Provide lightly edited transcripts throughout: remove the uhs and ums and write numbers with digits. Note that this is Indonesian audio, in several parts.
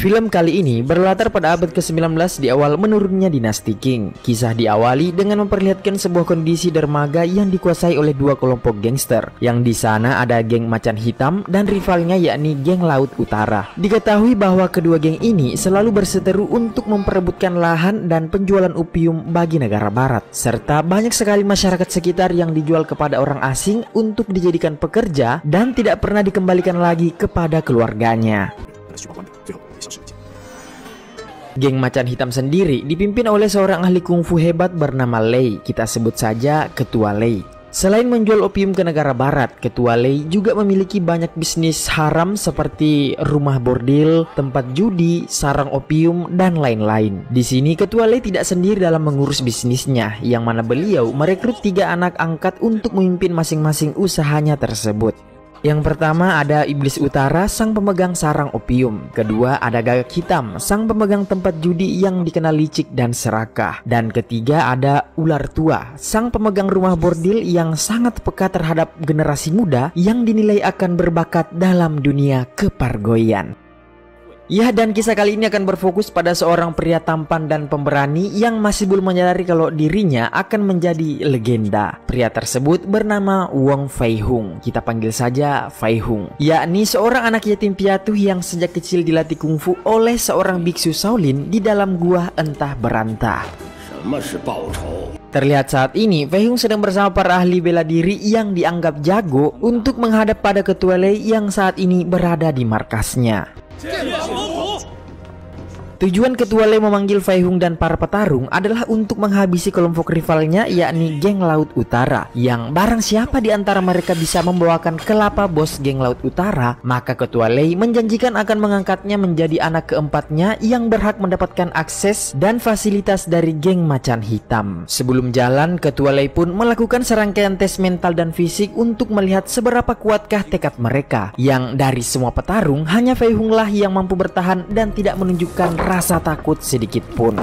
Film kali ini berlatar pada abad ke-19 di awal menurunnya dinasti Qing. Kisah diawali dengan memperlihatkan sebuah kondisi dermaga yang dikuasai oleh dua kelompok gangster. Yang di sana ada geng Macan Hitam dan rivalnya yakni geng Laut Utara. Diketahui bahwa kedua geng ini selalu berseteru untuk memperebutkan lahan dan penjualan opium bagi negara barat. Serta banyak sekali masyarakat sekitar yang dijual kepada orang asing untuk dijadikan pekerja dan tidak pernah dikembalikan lagi kepada keluarganya. Geng Macan Hitam sendiri dipimpin oleh seorang ahli kungfu hebat bernama Lei. Kita sebut saja Ketua Lei. Selain menjual opium ke negara barat, Ketua Lei juga memiliki banyak bisnis haram seperti rumah bordil, tempat judi, sarang opium, dan lain-lain. Di sini Ketua Lei tidak sendiri dalam mengurus bisnisnya, yang mana beliau merekrut 3 anak angkat untuk memimpin masing-masing usahanya tersebut. Yang pertama ada Iblis Utara, sang pemegang sarang opium. Kedua ada Gagak Hitam, sang pemegang tempat judi yang dikenal licik dan serakah. Dan ketiga ada Ular Tua, sang pemegang rumah bordil yang sangat peka terhadap generasi muda yang dinilai akan berbakat dalam dunia kepargoian. Ya, dan kisah kali ini akan berfokus pada seorang pria tampan dan pemberani yang masih belum menyadari kalau dirinya akan menjadi legenda. Pria tersebut bernama Wong Fei Hung. Kita panggil saja Fei Hung, yakni seorang anak yatim piatu yang sejak kecil dilatih kungfu oleh seorang biksu Shaolin di dalam gua entah berantah. Terlihat saat ini Fei Hung sedang bersama para ahli bela diri yang dianggap jago untuk menghadap pada Ketua Lei yang saat ini berada di markasnya. Tujuan Ketua Lei memanggil Fei Hung dan para petarung adalah untuk menghabisi kelompok rivalnya yakni geng Laut Utara. Yang barang siapa di antara mereka bisa membawakan kelapa bos geng Laut Utara, maka Ketua Lei menjanjikan akan mengangkatnya menjadi anak keempatnya yang berhak mendapatkan akses dan fasilitas dari geng Macan Hitam. Sebelum jalan, Ketua Lei pun melakukan serangkaian tes mental dan fisik untuk melihat seberapa kuatkah tekad mereka. Yang dari semua petarung hanya Fei Hung lah yang mampu bertahan dan tidak menunjukkan rasa takut sedikit pun.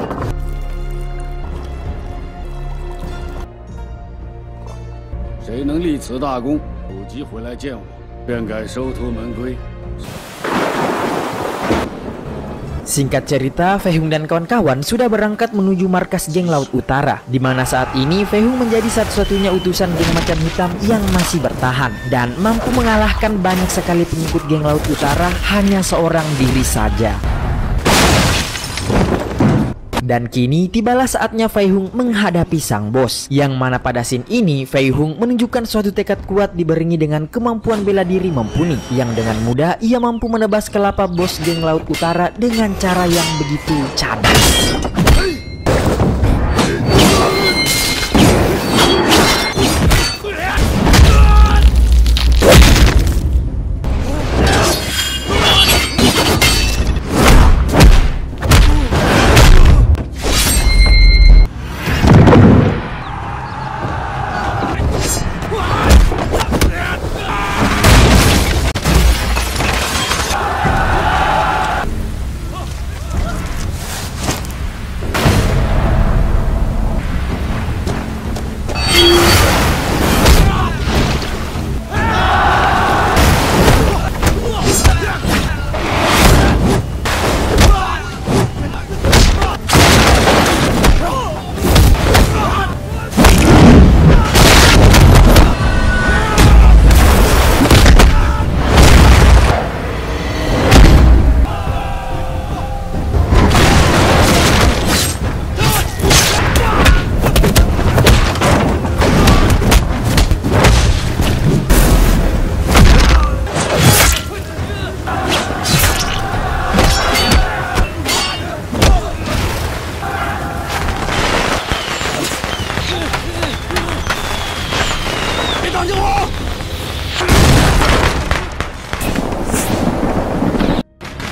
Singkat cerita, Fei Hung dan kawan-kawan sudah berangkat menuju markas geng Laut Utara, di mana saat ini Fei Hung menjadi satu-satunya utusan geng Macan Hitam yang masih bertahan dan mampu mengalahkan banyak sekali pengikut geng Laut Utara hanya seorang diri saja. Dan kini tibalah saatnya Fei Hung menghadapi sang bos, yang mana pada scene ini Fei Hung menunjukkan suatu tekad kuat dibarengi dengan kemampuan bela diri mumpuni, yang dengan mudah ia mampu menebas kelapa bos geng Laut Utara dengan cara yang begitu cadas.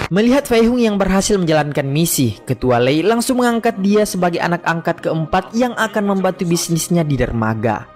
Melihat Fei Hung yang berhasil menjalankan misi, Ketua Lei langsung mengangkat dia sebagai anak angkat keempat yang akan membantu bisnisnya di dermaga.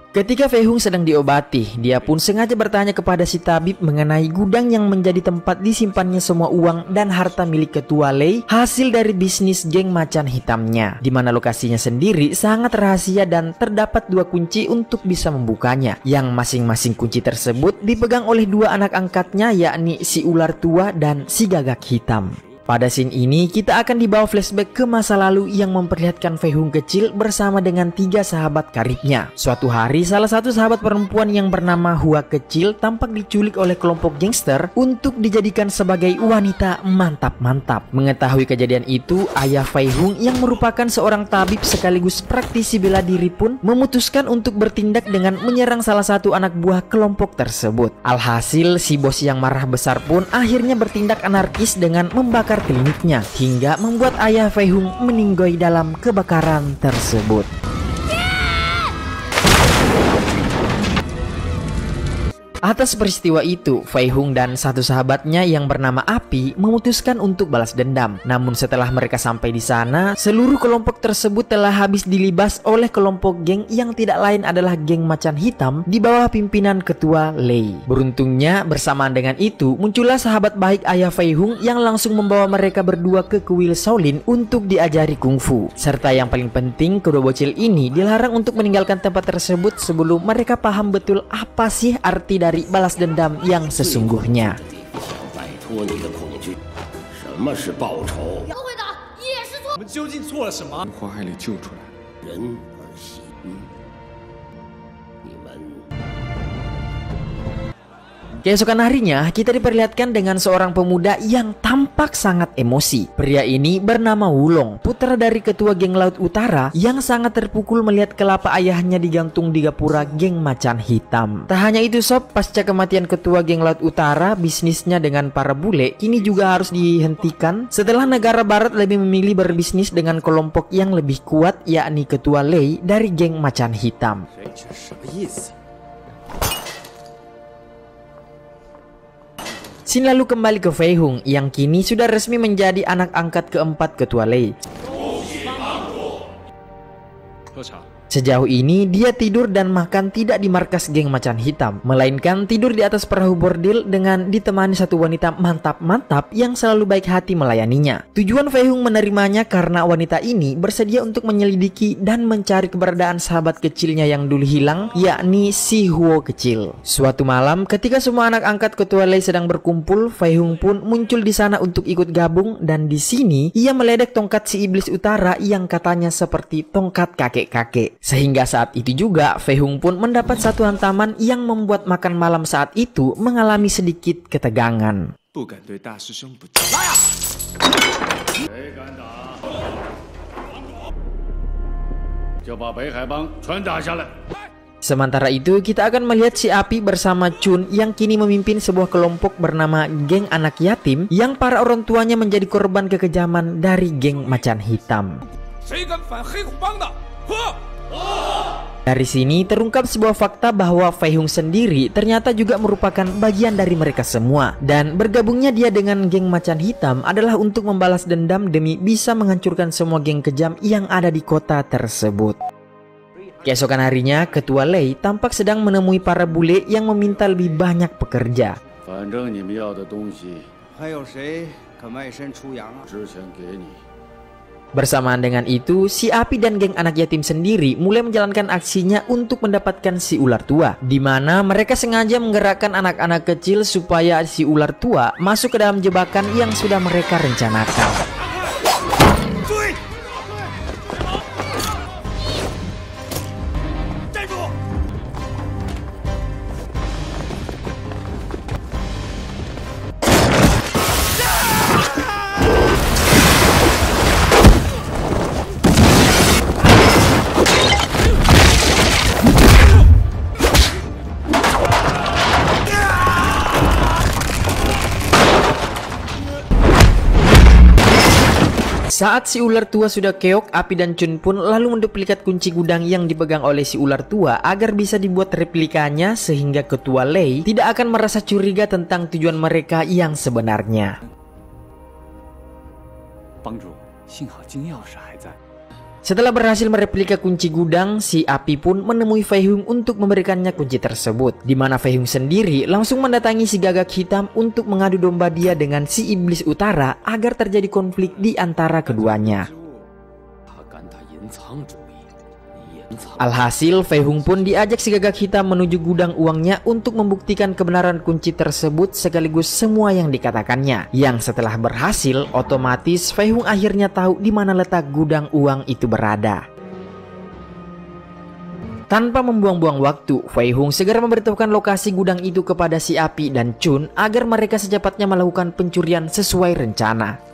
Ketika Fei Hung sedang diobati, dia pun sengaja bertanya kepada si tabib mengenai gudang yang menjadi tempat disimpannya semua uang dan harta milik Ketua Lei hasil dari bisnis geng Macan Hitamnya, di mana lokasinya sendiri sangat rahasia dan terdapat 2 kunci untuk bisa membukanya, yang masing-masing kunci tersebut dipegang oleh 2 anak angkatnya, yakni si Ular Tua dan si Gagak Hitam. Pada scene ini kita akan dibawa flashback ke masa lalu yang memperlihatkan Fei Hung kecil bersama dengan 3 sahabat karibnya. Suatu hari salah satu sahabat perempuan yang bernama Hua kecil tampak diculik oleh kelompok gangster untuk dijadikan sebagai wanita mantap-mantap. Mengetahui kejadian itu, ayah Fei Hung yang merupakan seorang tabib sekaligus praktisi bela diri pun memutuskan untuk bertindak dengan menyerang salah satu anak buah kelompok tersebut. Alhasil si bos yang marah besar pun akhirnya bertindak anarkis dengan membakar kliniknya hingga membuat ayah Fei Hung meninggoy dalam kebakaran tersebut. Atas peristiwa itu, Fei Hung dan satu sahabatnya yang bernama Api memutuskan untuk balas dendam. Namun setelah mereka sampai di sana, seluruh kelompok tersebut telah habis dilibas oleh kelompok geng yang tidak lain adalah geng Macan Hitam di bawah pimpinan ketua Lei. Beruntungnya bersamaan dengan itu, muncullah sahabat baik ayah Fei Hung yang langsung membawa mereka berdua ke kuil Shaolin untuk diajari kungfu. Serta yang paling penting, kedua bocil ini dilarang untuk meninggalkan tempat tersebut sebelum mereka paham betul apa sih arti dari balas dendam yang sesungguhnya. Keesokan harinya, kita diperlihatkan dengan seorang pemuda yang tampak sangat emosi. Pria ini bernama Wulong, putra dari ketua geng Laut Utara yang sangat terpukul melihat kelapa ayahnya digantung di gapura geng Macan Hitam. Tak hanya itu sob, pasca kematian ketua geng Laut Utara, bisnisnya dengan para bule kini juga harus dihentikan setelah negara barat lebih memilih berbisnis dengan kelompok yang lebih kuat, yakni ketua Lei dari geng Macan Hitam. Scene lalu kembali ke Fei Hung yang kini sudah resmi menjadi anak angkat keempat ketua Lei. Sejauh ini dia tidur dan makan tidak di markas geng Macan Hitam, melainkan tidur di atas perahu bordil dengan ditemani satu wanita mantap-mantap yang selalu baik hati melayaninya. Tujuan Fei Hung menerimanya karena wanita ini bersedia untuk menyelidiki dan mencari keberadaan sahabat kecilnya yang dulu hilang, yakni si Huo kecil. Suatu malam ketika semua anak angkat ketua Lei sedang berkumpul, Fei Hung pun muncul di sana untuk ikut gabung, dan di sini ia meledek tongkat si iblis utara yang katanya seperti tongkat kakek-kakek. Sehingga saat itu juga Fei Hung pun mendapat satu hantaman yang membuat makan malam saat itu mengalami sedikit ketegangan. Sementara itu kita akan melihat si Api bersama Chun yang kini memimpin sebuah kelompok bernama geng anak yatim yang para orang tuanya menjadi korban kekejaman dari geng Macan Hitam. Dari sini terungkap sebuah fakta bahwa Fei Hung sendiri ternyata juga merupakan bagian dari mereka semua, dan bergabungnya dia dengan geng Macan Hitam adalah untuk membalas dendam demi bisa menghancurkan semua geng kejam yang ada di kota tersebut. Keesokan harinya, ketua Lei tampak sedang menemui para bule yang meminta lebih banyak pekerja. Bersamaan dengan itu, si Api dan geng anak yatim sendiri mulai menjalankan aksinya untuk mendapatkan si ular tua, di mana mereka sengaja menggerakkan anak-anak kecil supaya si ular tua masuk ke dalam jebakan yang sudah mereka rencanakan. Saat si ular tua sudah keok, Api dan Chun pun lalu menduplikat kunci gudang yang dipegang oleh si ular tua agar bisa dibuat replikanya sehingga ketua Lei tidak akan merasa curiga tentang tujuan mereka yang sebenarnya. Setelah berhasil mereplika kunci gudang, si Api pun menemui Fei Hung untuk memberikannya kunci tersebut, di mana Fei Hung sendiri langsung mendatangi si gagak hitam untuk mengadu domba dia dengan si iblis utara agar terjadi konflik di antara keduanya. Alhasil, Fei Hung pun diajak si Gagak Hitam menuju gudang uangnya untuk membuktikan kebenaran kunci tersebut sekaligus semua yang dikatakannya. Yang setelah berhasil, otomatis Fei Hung akhirnya tahu di mana letak gudang uang itu berada. Tanpa membuang-buang waktu, Fei Hung segera memberitahukan lokasi gudang itu kepada si Api dan Chun agar mereka secepatnya melakukan pencurian sesuai rencana.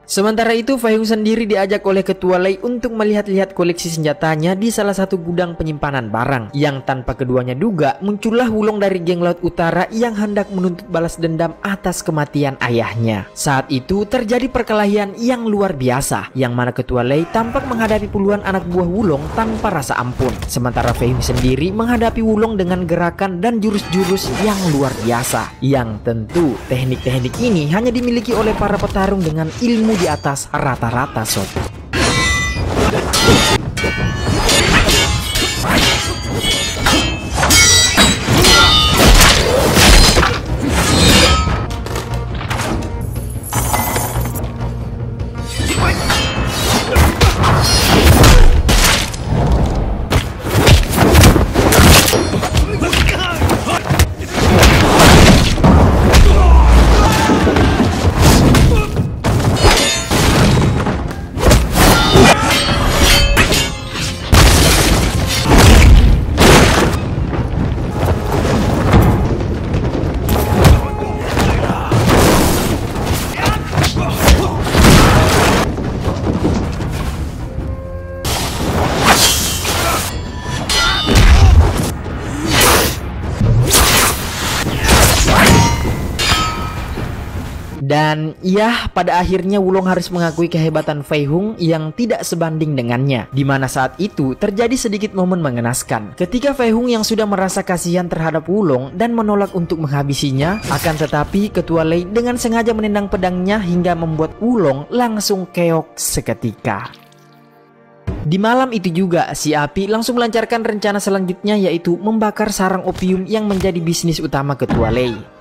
Sementara itu, Fei Hung sendiri diajak oleh Ketua Lei untuk melihat-lihat koleksi senjatanya di salah satu gudang penyimpanan barang. Yang tanpa keduanya duga, muncullah Wulong dari geng Laut Utara yang hendak menuntut balas dendam atas kematian ayahnya. Saat itu terjadi perkelahian yang luar biasa, yang mana Ketua Lei tampak menghadapi puluhan anak buah Wulong tanpa rasa ampun. Sementara Fei Hung sendiri menghadapi Wulong dengan gerakan dan jurus-jurus yang luar biasa. Yang tentu teknik-teknik ini hanya dimiliki oleh para petarung dengan ilmu di atas rata-rata sob. Dan ya, pada akhirnya Wulong harus mengakui kehebatan Fei Hung yang tidak sebanding dengannya. Dimana saat itu terjadi sedikit momen mengenaskan ketika Fei Hung yang sudah merasa kasihan terhadap Wulong dan menolak untuk menghabisinya. Akan tetapi Ketua Lei dengan sengaja menendang pedangnya hingga membuat Wulong langsung keok seketika. Di malam itu juga, si Api langsung melancarkan rencana selanjutnya, yaitu membakar sarang opium yang menjadi bisnis utama Ketua Lei.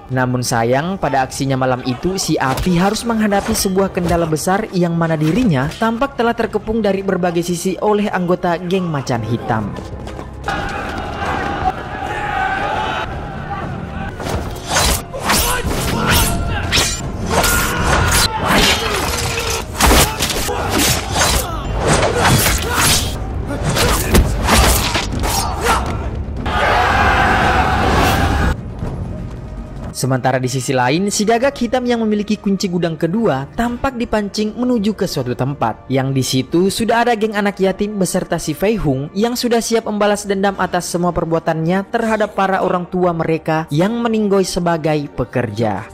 Namun sayang, pada aksinya malam itu si Api harus menghadapi sebuah kendala besar yang mana dirinya tampak telah terkepung dari berbagai sisi oleh anggota geng Macan Hitam. Sementara di sisi lain, si Gagak Hitam yang memiliki kunci gudang kedua tampak dipancing menuju ke suatu tempat. Yang di situ sudah ada geng anak yatim beserta si Fei Hung yang sudah siap membalas dendam atas semua perbuatannya terhadap para orang tua mereka yang meninggoy sebagai pekerja.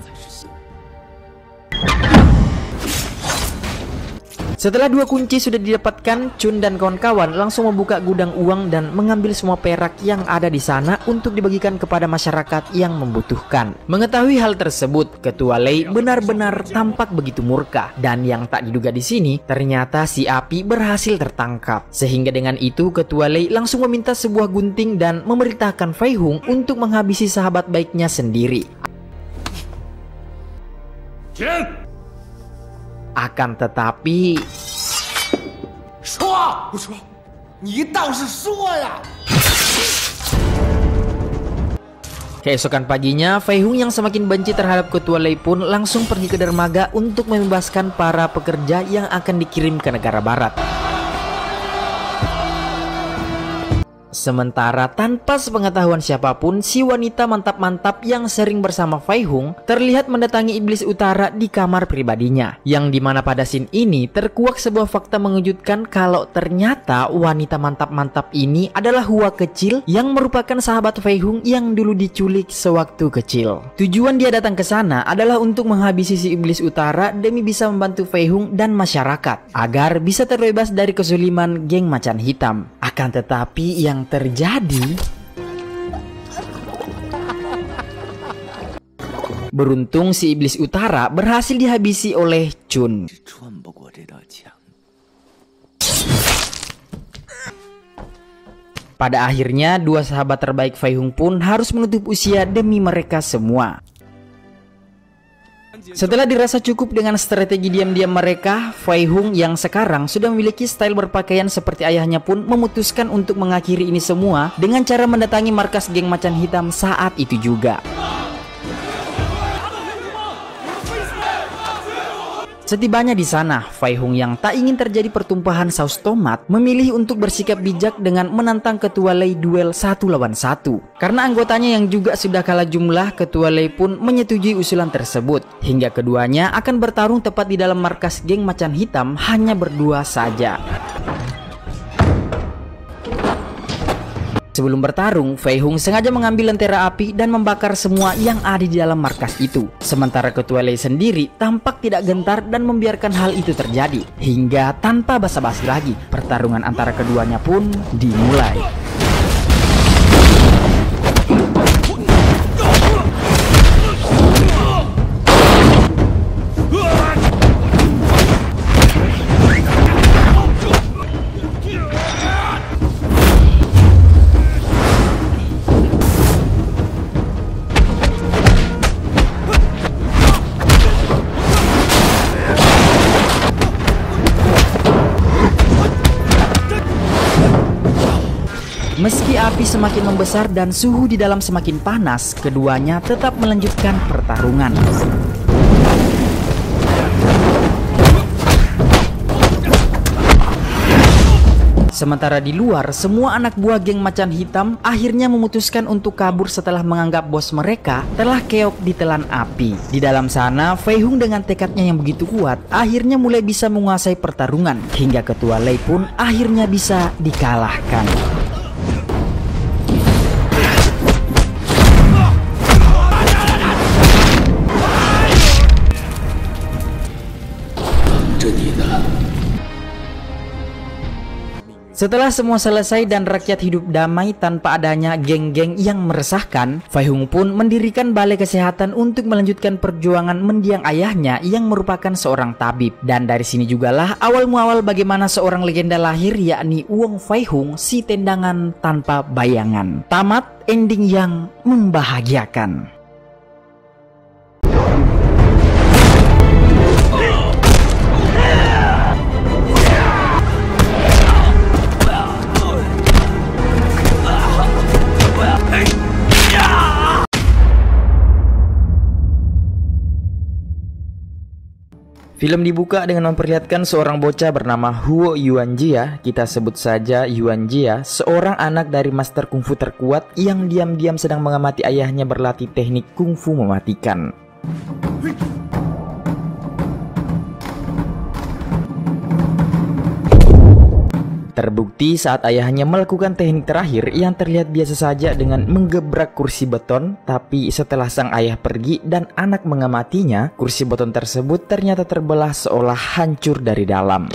Setelah dua kunci sudah didapatkan, Chun dan kawan-kawan langsung membuka gudang uang dan mengambil semua perak yang ada di sana untuk dibagikan kepada masyarakat yang membutuhkan. Mengetahui hal tersebut, Ketua Lei benar-benar tampak begitu murka, dan yang tak diduga di sini ternyata si Api berhasil tertangkap. Sehingga dengan itu Ketua Lei langsung meminta sebuah gunting dan memerintahkan Fei Hung untuk menghabisi sahabat baiknya sendiri. Akan tetapi keesokan paginya, Fei Hung yang semakin benci terhadap Ketua Lei pun langsung pergi ke dermaga untuk membebaskan para pekerja yang akan dikirim ke negara barat. Sementara tanpa sepengetahuan siapapun, si wanita mantap-mantap yang sering bersama Fei Hung terlihat mendatangi Iblis Utara di kamar pribadinya. Yang dimana pada scene ini terkuak sebuah fakta mengejutkan kalau ternyata wanita mantap-mantap ini adalah Hua kecil yang merupakan sahabat Fei Hung yang dulu diculik sewaktu kecil. Tujuan dia datang ke sana adalah untuk menghabisi si Iblis Utara demi bisa membantu Fei Hung dan masyarakat agar bisa terbebas dari kesuliman geng Macan Hitam. Akan tetapi yang terjadi, beruntung si Iblis Utara berhasil dihabisi oleh Chun. Pada akhirnya, dua sahabat terbaik Fei Hung pun harus menutup usia demi mereka semua. Setelah dirasa cukup dengan strategi diam-diam mereka, Fei Hung yang sekarang sudah memiliki style berpakaian seperti ayahnya pun memutuskan untuk mengakhiri ini semua dengan cara mendatangi markas geng Macan Hitam saat itu juga. Setibanya di sana, Fei Hung yang tak ingin terjadi pertumpahan saus tomat memilih untuk bersikap bijak dengan menantang Ketua Lei duel 1 lawan 1. Karena anggotanya yang juga sudah kalah jumlah, Ketua Lei pun menyetujui usulan tersebut. Hingga keduanya akan bertarung tepat di dalam markas geng Macan Hitam hanya berdua saja. Sebelum bertarung, Fei Hung sengaja mengambil lentera api dan membakar semua yang ada di dalam markas itu. Sementara Ketua Lei sendiri tampak tidak gentar dan membiarkan hal itu terjadi. Hingga tanpa basa-basi lagi, pertarungan antara keduanya pun dimulai. Meski api semakin membesar dan suhu di dalam semakin panas, keduanya tetap melanjutkan pertarungan. Sementara di luar, semua anak buah geng Macan Hitam akhirnya memutuskan untuk kabur setelah menganggap bos mereka telah keok ditelan api. Di dalam sana, Fei Hung dengan tekadnya yang begitu kuat akhirnya mulai bisa menguasai pertarungan, hingga Ketua Lei pun akhirnya bisa dikalahkan. Setelah semua selesai dan rakyat hidup damai tanpa adanya geng-geng yang meresahkan, Fei Hung pun mendirikan balai kesehatan untuk melanjutkan perjuangan mendiang ayahnya yang merupakan seorang tabib. Dan dari sini jugalah awal muawal bagaimana seorang legenda lahir, yakni Wong Fei Hung, si tendangan tanpa bayangan. Tamat ending yang membahagiakan. Film dibuka dengan memperlihatkan seorang bocah bernama Huo Yuanjia, kita sebut saja Yuanjia, seorang anak dari master kungfu terkuat yang diam-diam sedang mengamati ayahnya berlatih teknik kungfu mematikan. Terbukti saat ayahnya melakukan teknik terakhir yang terlihat biasa saja dengan menggebrak kursi beton, tapi setelah sang ayah pergi dan anak mengamatinya, kursi beton tersebut ternyata terbelah seolah hancur dari dalam.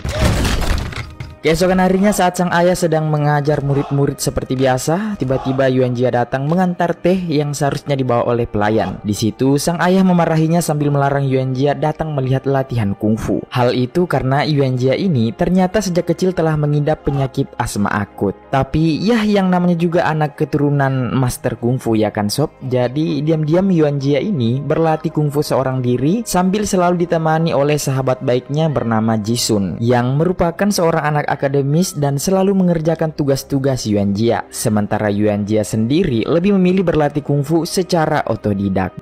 Keesokan harinya saat sang ayah sedang mengajar murid-murid seperti biasa, tiba-tiba Yuanjia datang mengantar teh yang seharusnya dibawa oleh pelayan. Di situ sang ayah memarahinya sambil melarang Yuanjia datang melihat latihan kungfu. Hal itu karena Yuanjia ini ternyata sejak kecil telah mengidap penyakit asma akut. Tapi ya yang namanya juga anak keturunan master kungfu ya kan sob. Jadi diam-diam Yuanjia ini berlatih kungfu seorang diri sambil selalu ditemani oleh sahabat baiknya bernama Jisun, yang merupakan seorang anak akademis dan selalu mengerjakan tugas-tugas Yuanjia. Sementara Yuanjia sendiri lebih memilih berlatih kungfu secara otodidak.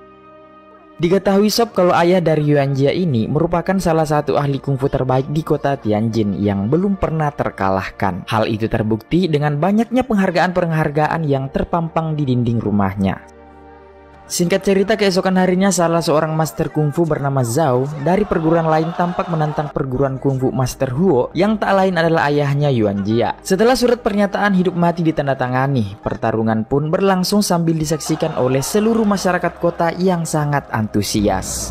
Diketahui sob kalau ayah dari Yuanjia ini merupakan salah satu ahli kungfu terbaik di kota Tianjin yang belum pernah terkalahkan. Hal itu terbukti dengan banyaknya penghargaan-penghargaan yang terpampang di dinding rumahnya. Singkat cerita, keesokan harinya salah seorang master kungfu bernama Zhao dari perguruan lain tampak menantang perguruan kungfu Master Huo yang tak lain adalah ayahnya Yuanjia. Setelah surat pernyataan hidup mati ditandatangani, pertarungan pun berlangsung sambil disaksikan oleh seluruh masyarakat kota yang sangat antusias.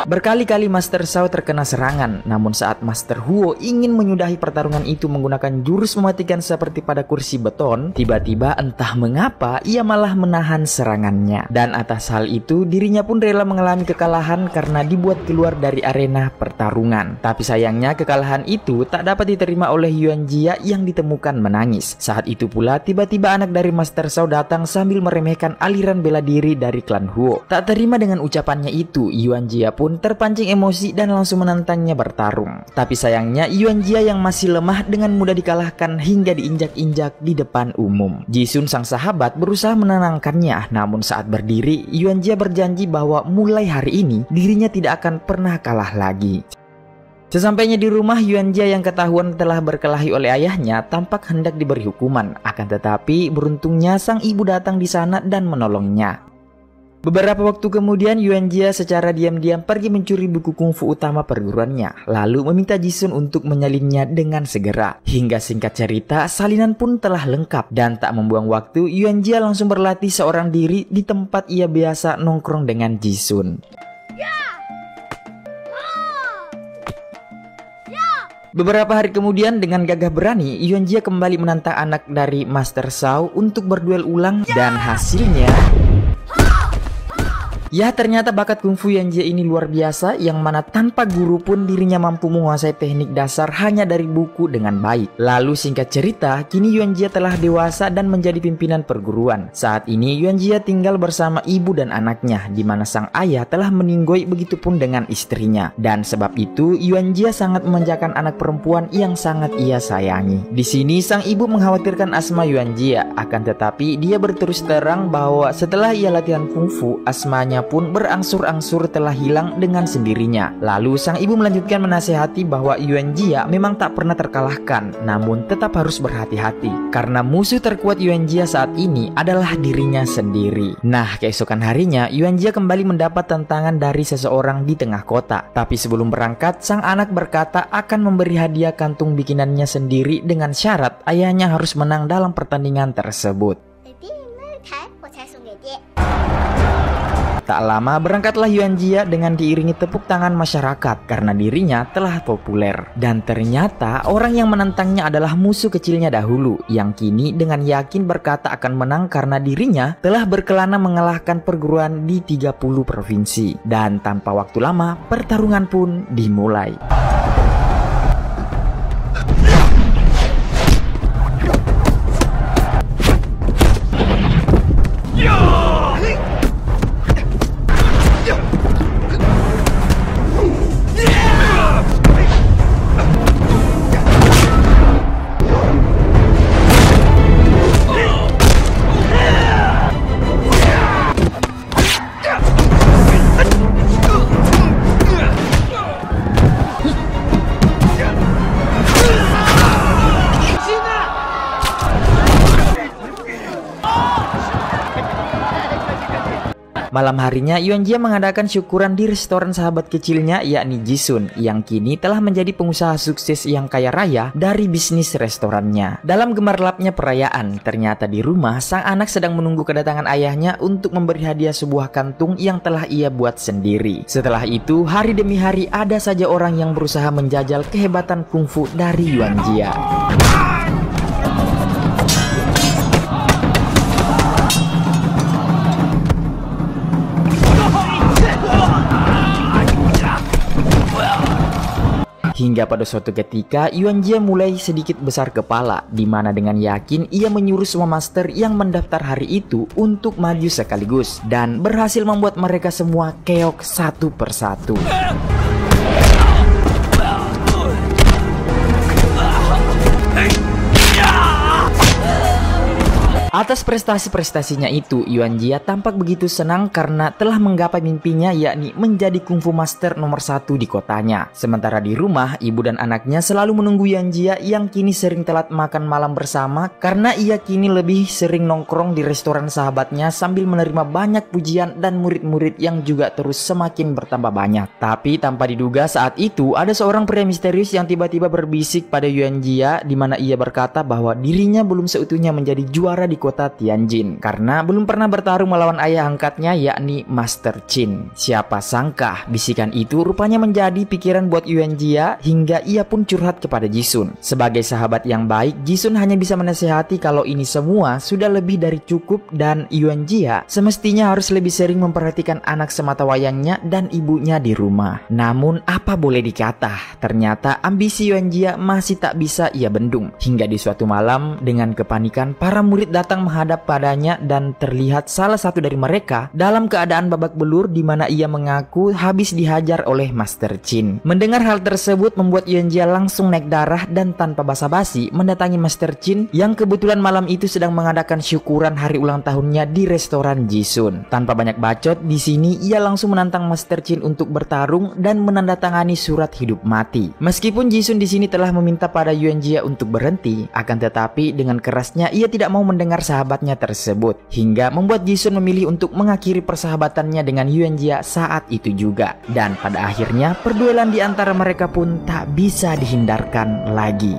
Berkali-kali Master Shao terkena serangan, namun saat Master Huo ingin menyudahi pertarungan itu menggunakan jurus mematikan seperti pada kursi beton, tiba-tiba entah mengapa ia malah menahan serangannya. Dan atas hal itu dirinya pun rela mengalami kekalahan karena dibuat keluar dari arena pertarungan. Tapi sayangnya kekalahan itu tak dapat diterima oleh Yuan Jia yang ditemukan menangis. Saat itu pula tiba-tiba anak dari Master Shao datang sambil meremehkan aliran bela diri dari klan Huo. Tak terima dengan ucapannya itu, Yuan Jia pun terpancing emosi dan langsung menantangnya bertarung. Tapi sayangnya Yuan Jia yang masih lemah dengan mudah dikalahkan hingga diinjak-injak di depan umum. Jisun sang sahabat berusaha menenangkannya, namun saat berdiri Yuan Jia berjanji bahwa mulai hari ini dirinya tidak akan pernah kalah lagi. Sesampainya di rumah, Yuan Jia yang ketahuan telah berkelahi oleh ayahnya tampak hendak diberi hukuman. Akan tetapi beruntungnya sang ibu datang di sana dan menolongnya. Beberapa waktu kemudian Yuan Jia secara diam-diam pergi mencuri buku kungfu utama perguruannya, lalu meminta Jisun untuk menyalinnya dengan segera. Hingga singkat cerita, salinan pun telah lengkap dan tak membuang waktu, Yuan Jia langsung berlatih seorang diri di tempat ia biasa nongkrong dengan Jisun. Beberapa hari kemudian dengan gagah berani, Yuan Jia kembali menantang anak dari Master Shao untuk berduel ulang dan hasilnya... Ya, ternyata bakat kungfu Yuan Jia ini luar biasa, yang mana tanpa guru pun dirinya mampu menguasai teknik dasar hanya dari buku dengan baik. Lalu singkat cerita, kini Yuan Jia telah dewasa dan menjadi pimpinan perguruan. Saat ini Yuan Jia tinggal bersama ibu dan anaknya, di mana sang ayah telah meninggoy, begitupun dengan istrinya. Dan sebab itu Yuan Jia sangat memanjakan anak perempuan yang sangat ia sayangi. Di sini sang ibu mengkhawatirkan asma Yuan Jia, akan tetapi dia berterus terang bahwa setelah ia latihan kungfu, asmanya pun berangsur-angsur telah hilang dengan sendirinya. Lalu sang ibu melanjutkan menasehati bahwa Yuan Jia memang tak pernah terkalahkan, namun tetap harus berhati-hati karena musuh terkuat Yuan Jia saat ini adalah dirinya sendiri. Nah, keesokan harinya Yuan Jia kembali mendapat tantangan dari seseorang di tengah kota. Tapi sebelum berangkat, sang anak berkata akan memberi hadiah kantung bikinannya sendiri dengan syarat ayahnya harus menang dalam pertandingan tersebut. Tak lama berangkatlah Yuan Jia dengan diiringi tepuk tangan masyarakat karena dirinya telah populer. Dan ternyata orang yang menentangnya adalah musuh kecilnya dahulu, yang kini dengan yakin berkata akan menang karena dirinya telah berkelana mengalahkan perguruan di 30 provinsi. Dan tanpa waktu lama pertarungan pun dimulai. Malam harinya Yuan Jia mengadakan syukuran di restoran sahabat kecilnya, yakni Jisun, yang kini telah menjadi pengusaha sukses yang kaya raya dari bisnis restorannya. Dalam gemerlapnya perayaan, ternyata di rumah sang anak sedang menunggu kedatangan ayahnya untuk memberi hadiah sebuah kantung yang telah ia buat sendiri. Setelah itu, hari demi hari ada saja orang yang berusaha menjajal kehebatan kungfu dari Yuan Jia. Hingga pada suatu ketika Yuan Jia mulai sedikit besar kepala, di mana dengan yakin ia menyuruh semua master yang mendaftar hari itu untuk maju sekaligus dan berhasil membuat mereka semua keok satu persatu. Atas prestasi-prestasinya itu, Yuan Jia tampak begitu senang karena telah menggapai mimpinya, yakni menjadi kungfu master nomor 1 di kotanya. Sementara di rumah, ibu dan anaknya selalu menunggu Yuan Jia yang kini sering telat makan malam bersama karena ia kini lebih sering nongkrong di restoran sahabatnya sambil menerima banyak pujian dan murid-murid yang juga terus semakin bertambah banyak. Tapi tanpa diduga saat itu ada seorang pria misterius yang tiba-tiba berbisik pada Yuan Jia, di mana ia berkata bahwa dirinya belum seutuhnya menjadi juara di kota Tianjin karena belum pernah bertarung melawan ayah angkatnya yakni Master Qin. Siapa sangka bisikan itu rupanya menjadi pikiran buat Yuan Jia hingga ia pun curhat kepada Jisun. Sebagai sahabat yang baik, Jisun hanya bisa menasihati kalau ini semua sudah lebih dari cukup dan Yuan Jia semestinya harus lebih sering memperhatikan anak semata wayangnya dan ibunya di rumah. Namun apa boleh dikata, ternyata ambisi Yuan Jia masih tak bisa ia bendung. Hingga di suatu malam dengan kepanikan para murid datang menghadap padanya dan terlihat salah satu dari mereka dalam keadaan babak belur di mana ia mengaku habis dihajar oleh Master Qin. Mendengar hal tersebut membuat Yuan Jia langsung naik darah dan tanpa basa-basi mendatangi Master Qin yang kebetulan malam itu sedang mengadakan syukuran hari ulang tahunnya di restoran Jisun. Tanpa banyak bacot, di sini ia langsung menantang Master Qin untuk bertarung dan menandatangani surat hidup mati. Meskipun Jisun di sini telah meminta pada Yuan Jia untuk berhenti, akan tetapi dengan kerasnya ia tidak mau mendengar sahabatnya tersebut, hingga membuat Jisun memilih untuk mengakhiri persahabatannya dengan Yuan Jia saat itu juga. Dan pada akhirnya perduelan di antara mereka pun tak bisa dihindarkan lagi.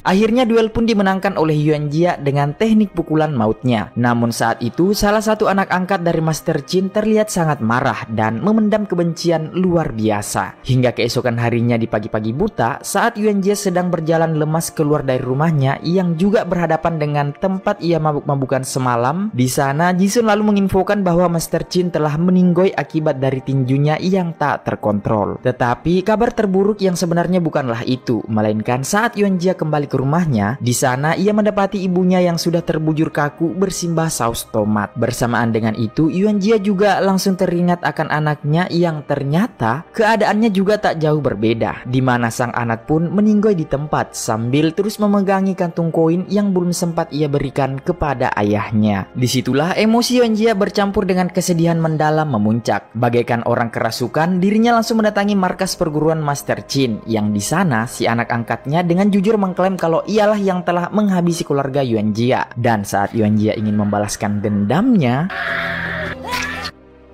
Akhirnya duel pun dimenangkan oleh Yuan Jia dengan teknik pukulan mautnya. Namun saat itu salah satu anak angkat dari Master Qin terlihat sangat marah dan memendam kebencian luar biasa. Hingga keesokan harinya di pagi-pagi buta saat Yuan Jia sedang berjalan lemas keluar dari rumahnya yang juga berhadapan dengan tempat ia mabuk-mabukan semalam. Di sana Jisun lalu menginfokan bahwa Master Qin telah meninggoy akibat dari tinjunya yang tak terkontrol. Tetapi kabar terburuk yang sebenarnya bukanlah itu, melainkan saat Yuan Jia kembali ke rumahnya, di sana ia mendapati ibunya yang sudah terbujur kaku bersimbah saus tomat. Bersamaan dengan itu, Yuan Jia juga langsung teringat akan anaknya yang ternyata keadaannya juga tak jauh berbeda, di mana sang anak pun meninggoy di tempat sambil terus memegangi kantung koin yang belum sempat ia berikan kepada ayahnya. Disitulah emosi Yuan Jia bercampur dengan kesedihan mendalam memuncak. Bagaikan orang kerasukan, dirinya langsung mendatangi markas perguruan Master Qin, yang di sana si anak angkatnya dengan jujur mengklaim kalau ialah yang telah menghabisi keluarga Yuan Jia. Dan saat Yuan Jia ingin membalaskan dendamnya,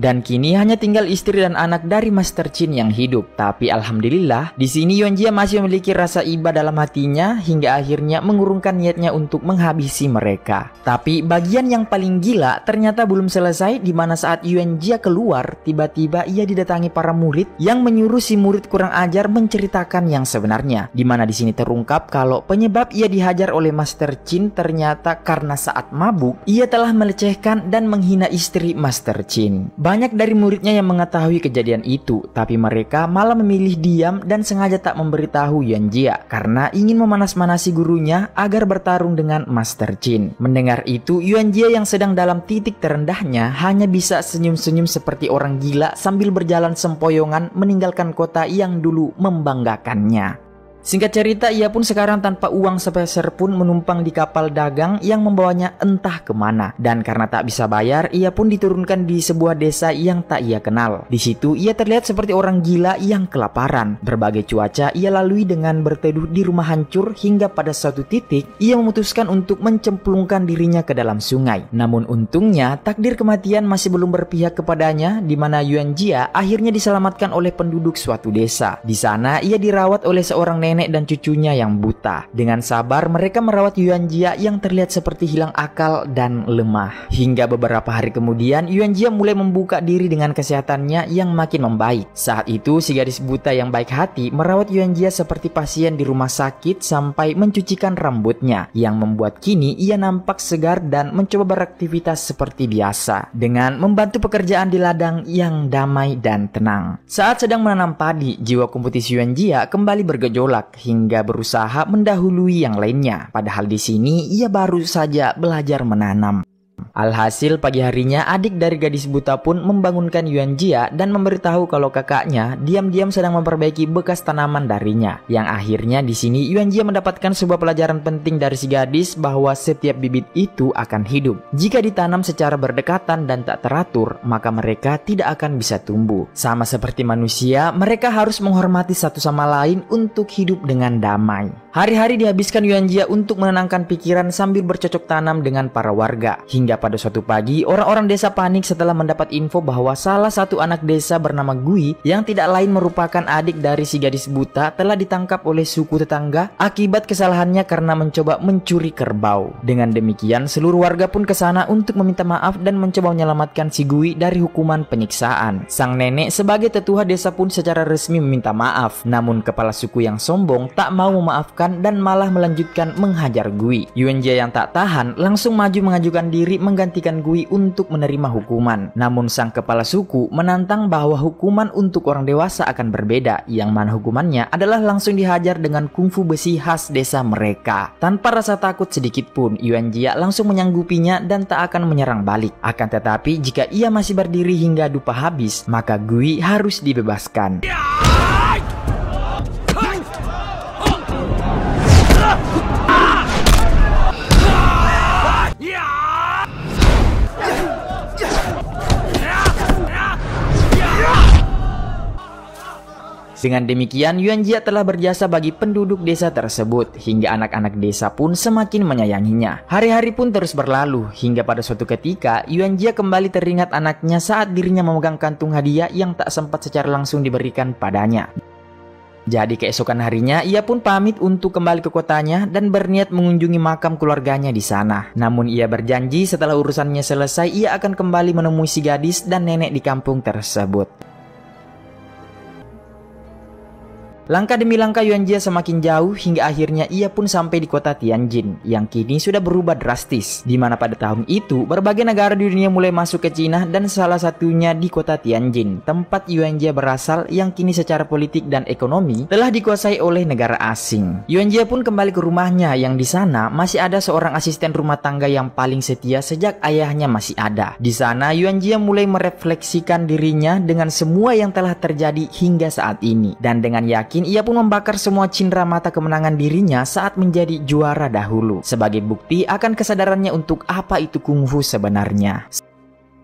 dan kini hanya tinggal istri dan anak dari Master Qin yang hidup. Tapi alhamdulillah, di sini Yuan Jia masih memiliki rasa iba dalam hatinya hingga akhirnya mengurungkan niatnya untuk menghabisi mereka. Tapi bagian yang paling gila ternyata belum selesai, di mana saat Yuan Jia keluar, tiba-tiba ia didatangi para murid yang menyuruh si murid kurang ajar menceritakan yang sebenarnya. Di mana di sini terungkap kalau penyebab ia dihajar oleh Master Qin ternyata karena saat mabuk ia telah melecehkan dan menghina istri Master Qin. Banyak dari muridnya yang mengetahui kejadian itu, tapi mereka malah memilih diam dan sengaja tak memberitahu Yuan Jia karena ingin memanas-manasi gurunya agar bertarung dengan Master Qin. Mendengar itu, Yuan Jia yang sedang dalam titik terendahnya hanya bisa senyum-senyum seperti orang gila sambil berjalan sempoyongan meninggalkan kota yang dulu membanggakannya. Singkat cerita, ia pun sekarang tanpa uang sepeser pun menumpang di kapal dagang yang membawanya entah kemana. Dan karena tak bisa bayar, ia pun diturunkan di sebuah desa yang tak ia kenal. Di situ ia terlihat seperti orang gila yang kelaparan. Berbagai cuaca ia lalui dengan berteduh di rumah hancur hingga pada suatu titik ia memutuskan untuk mencemplungkan dirinya ke dalam sungai. Namun untungnya takdir kematian masih belum berpihak kepadanya, di mana Yuan Jia akhirnya diselamatkan oleh penduduk suatu desa. Di sana ia dirawat oleh seorang nenek nenek dan cucunya yang buta. Dengan sabar mereka merawat Yuan Jia yang terlihat seperti hilang akal dan lemah. Hingga beberapa hari kemudian Yuan Jia mulai membuka diri dengan kesehatannya yang makin membaik. Saat itu si gadis buta yang baik hati merawat Yuan Jia seperti pasien di rumah sakit sampai mencucikan rambutnya, yang membuat kini ia nampak segar dan mencoba beraktivitas seperti biasa dengan membantu pekerjaan di ladang yang damai dan tenang. Saat sedang menanam padi, jiwa kompetisi Yuan Jia kembali bergejolak hingga berusaha mendahului yang lainnya. Padahal di sini ia baru saja belajar menanam. Alhasil pagi harinya adik dari gadis buta pun membangunkan Yuan Jia dan memberitahu kalau kakaknya diam-diam sedang memperbaiki bekas tanaman darinya. Yang akhirnya di sini Yuan Jia mendapatkan sebuah pelajaran penting dari si gadis bahwa setiap bibit itu akan hidup. Jika ditanam secara berdekatan dan tak teratur, maka mereka tidak akan bisa tumbuh. Sama seperti manusia, mereka harus menghormati satu sama lain untuk hidup dengan damai. Hari-hari dihabiskan Yuan Jia untuk menenangkan pikiran sambil bercocok tanam dengan para warga. Hingga pada suatu pagi, orang-orang desa panik setelah mendapat info bahwa salah satu anak desa bernama Gui yang tidak lain merupakan adik dari si gadis buta telah ditangkap oleh suku tetangga akibat kesalahannya karena mencoba mencuri kerbau. Dengan demikian, seluruh warga pun ke sana untuk meminta maaf dan mencoba menyelamatkan si Gui dari hukuman penyiksaan. Sang nenek sebagai tetua desa pun secara resmi meminta maaf, namun kepala suku yang sombong tak mau memaafkan dan malah melanjutkan menghajar Gui. Yuan Jia yang tak tahan langsung maju mengajukan diri menggantikan Gui untuk menerima hukuman. Namun sang kepala suku menantang bahwa hukuman untuk orang dewasa akan berbeda, yang mana hukumannya adalah langsung dihajar dengan kungfu besi khas desa mereka. Tanpa rasa takut sedikit pun, Yuan Jia langsung menyanggupinya dan tak akan menyerang balik. Akan tetapi jika ia masih berdiri hingga dupa habis, maka Gui harus dibebaskan. Dengan demikian, Yuan Jia telah berjasa bagi penduduk desa tersebut, hingga anak-anak desa pun semakin menyayanginya. Hari-hari pun terus berlalu, hingga pada suatu ketika, Yuan Jia kembali teringat anaknya saat dirinya memegang kantung hadiah yang tak sempat secara langsung diberikan padanya. Jadi keesokan harinya, ia pun pamit untuk kembali ke kotanya dan berniat mengunjungi makam keluarganya di sana. Namun ia berjanji setelah urusannya selesai, ia akan kembali menemui si gadis dan nenek di kampung tersebut. Langkah demi langkah Yuan Jia semakin jauh hingga akhirnya ia pun sampai di kota Tianjin yang kini sudah berubah drastis, di mana pada tahun itu berbagai negara di dunia mulai masuk ke Cina dan salah satunya di kota Tianjin, tempat Yuan Jia berasal yang kini secara politik dan ekonomi telah dikuasai oleh negara asing. Yuan Jia pun kembali ke rumahnya yang di sana masih ada seorang asisten rumah tangga yang paling setia sejak ayahnya masih ada. Di sana Yuan Jia mulai merefleksikan dirinya dengan semua yang telah terjadi hingga saat ini, dan dengan yakin ia pun membakar semua cindera mata kemenangan dirinya saat menjadi juara dahulu, sebagai bukti akan kesadarannya untuk apa itu kungfu sebenarnya.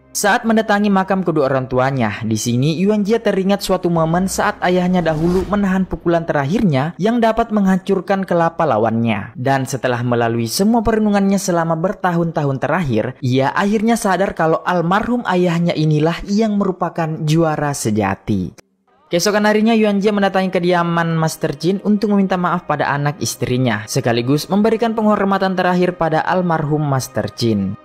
Saat mendatangi makam kedua orang tuanya, di sini Yuan Jia teringat suatu momen saat ayahnya dahulu menahan pukulan terakhirnya yang dapat menghancurkan kelapa lawannya. Dan setelah melalui semua perenungannya selama bertahun-tahun terakhir, ia akhirnya sadar kalau almarhum ayahnya inilah yang merupakan juara sejati. Keesokan harinya Yuan Jia mendatangi kediaman Master Jin untuk meminta maaf pada anak istrinya, sekaligus memberikan penghormatan terakhir pada almarhum Master Jin.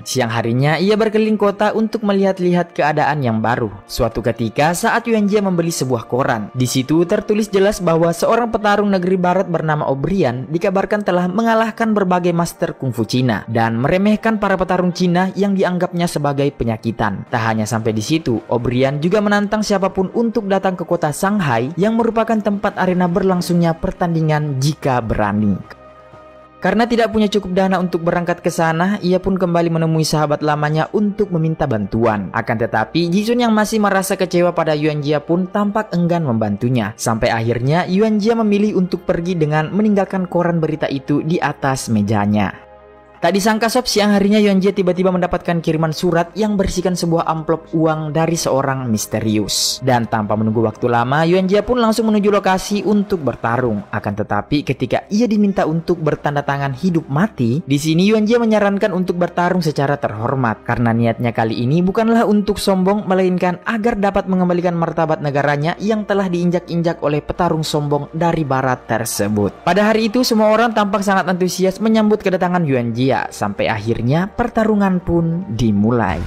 Siang harinya ia berkeliling kota untuk melihat-lihat keadaan yang baru. Suatu ketika saat Yuan Jia membeli sebuah koran, di situ tertulis jelas bahwa seorang petarung negeri barat bernama O'Brien dikabarkan telah mengalahkan berbagai master kungfu Cina dan meremehkan para petarung Cina yang dianggapnya sebagai penyakitan. Tak hanya sampai di situ, O'Brien juga menantang siapapun untuk datang ke kota Shanghai yang merupakan tempat arena berlangsungnya pertandingan jika berani. Karena tidak punya cukup dana untuk berangkat ke sana, ia pun kembali menemui sahabat lamanya untuk meminta bantuan. Akan tetapi, Jixun yang masih merasa kecewa pada Yuan Jia pun tampak enggan membantunya. Sampai akhirnya, Yuan Jia memilih untuk pergi dengan meninggalkan koran berita itu di atas mejanya. Tak disangka sob, siang harinya Yuan Jie tiba-tiba mendapatkan kiriman surat yang berisikan sebuah amplop uang dari seorang misterius. Dan tanpa menunggu waktu lama, Yuan Jie pun langsung menuju lokasi untuk bertarung. Akan tetapi ketika ia diminta untuk bertanda tangan hidup mati, di sini Yuan Jie menyarankan untuk bertarung secara terhormat. Karena niatnya kali ini bukanlah untuk sombong, melainkan agar dapat mengembalikan martabat negaranya yang telah diinjak-injak oleh petarung sombong dari barat tersebut. Pada hari itu semua orang tampak sangat antusias menyambut kedatangan Yuan Jie. Sampai akhirnya pertarungan pun dimulai.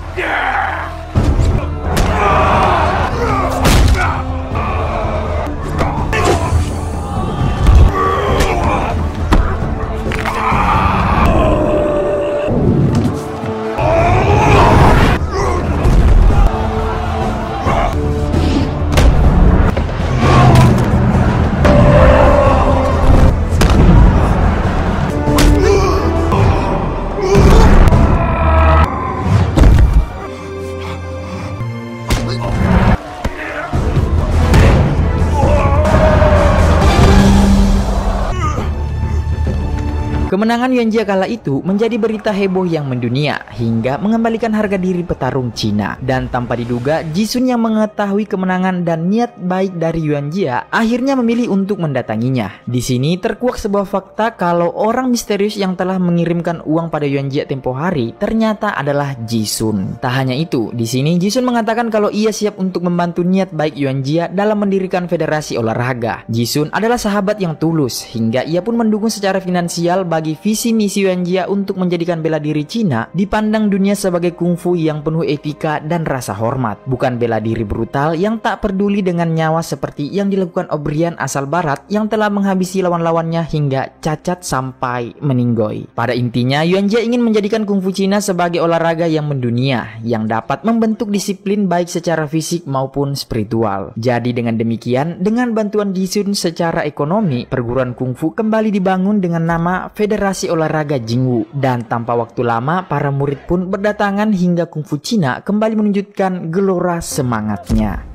Kemenangan Yuan Jie kala itu menjadi berita heboh yang mendunia hingga mengembalikan harga diri petarung Cina. Dan tanpa diduga, Jisun yang mengetahui kemenangan dan niat baik dari Yuan Jie akhirnya memilih untuk mendatanginya. Di sini terkuak sebuah fakta kalau orang misterius yang telah mengirimkan uang pada Yuan Jie tempo hari ternyata adalah Jisun. Tak hanya itu, di sini Jisun mengatakan kalau ia siap untuk membantu niat baik Yuan Jie dalam mendirikan federasi olahraga. Jisun adalah sahabat yang tulus hingga ia pun mendukung secara finansial bagi visi misi Yuan Jie untuk menjadikan bela diri Cina dipandang dunia sebagai kungfu yang penuh etika dan rasa hormat, bukan bela diri brutal yang tak peduli dengan nyawa seperti yang dilakukan O'Brien asal barat yang telah menghabisi lawan-lawannya hingga cacat sampai meninggoy. Pada intinya, Yuan Jie ingin menjadikan kungfu Cina sebagai olahraga yang mendunia yang dapat membentuk disiplin baik secara fisik maupun spiritual. Jadi dengan demikian, dengan bantuan Jisun secara ekonomi, perguruan kungfu kembali dibangun dengan nama Federasi Olahraga Jingwu, dan tanpa waktu lama para murid pun berdatangan hingga kungfu Cina kembali menunjukkan gelora semangatnya.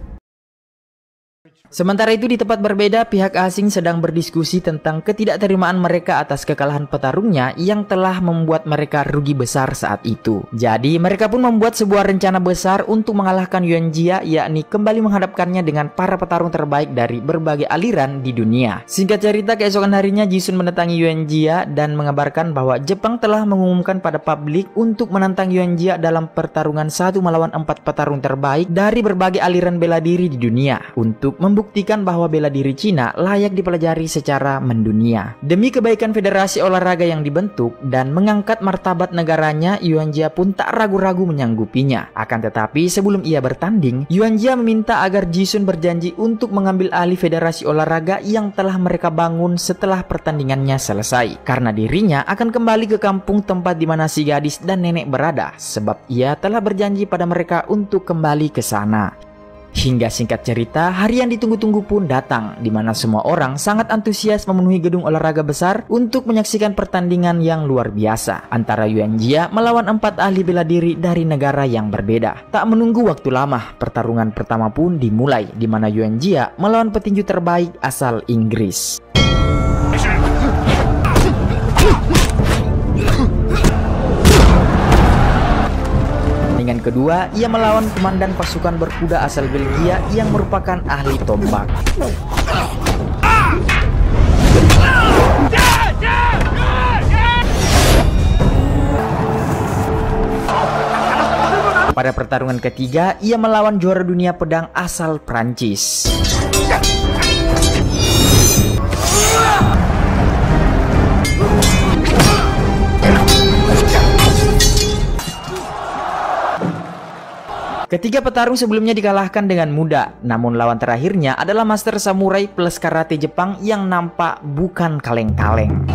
Sementara itu di tempat berbeda, pihak asing sedang berdiskusi tentang ketidakterimaan mereka atas kekalahan petarungnya yang telah membuat mereka rugi besar saat itu. Jadi mereka pun membuat sebuah rencana besar untuk mengalahkan Yuan Jie, yakni kembali menghadapkannya dengan para petarung terbaik dari berbagai aliran di dunia. Singkat cerita, keesokan harinya Jisun mendatangi Yuan Jie dan mengabarkan bahwa Jepang telah mengumumkan pada publik untuk menantang Yuan Jie dalam pertarungan 1 melawan 4 petarung terbaik dari berbagai aliran bela diri di dunia untuk membuktikan bahwa bela diri Cina layak dipelajari secara mendunia. Demi kebaikan federasi olahraga yang dibentuk dan mengangkat martabat negaranya, Yuan Jie pun tak ragu-ragu menyanggupinya. Akan tetapi sebelum ia bertanding, Yuan Jie meminta agar Jisun berjanji untuk mengambil alih federasi olahraga yang telah mereka bangun setelah pertandingannya selesai, karena dirinya akan kembali ke kampung tempat di mana si gadis dan nenek berada, sebab ia telah berjanji pada mereka untuk kembali ke sana. Hingga singkat cerita, hari yang ditunggu-tunggu pun datang, di mana semua orang sangat antusias memenuhi gedung olahraga besar untuk menyaksikan pertandingan yang luar biasa antara Yuan Jie melawan 4 ahli bela diri dari negara yang berbeda. Tak menunggu waktu lama, pertarungan pertama pun dimulai, di mana Yuan Jie melawan petinju terbaik asal Inggris. Pertandingan kedua, ia melawan komandan pasukan berkuda asal Belgia yang merupakan ahli tombak. Pada pertarungan ketiga, ia melawan juara dunia pedang asal Prancis. Ketiga petarung sebelumnya dikalahkan dengan mudah, namun lawan terakhirnya adalah master samurai plus karate Jepang yang nampak bukan kaleng-kaleng.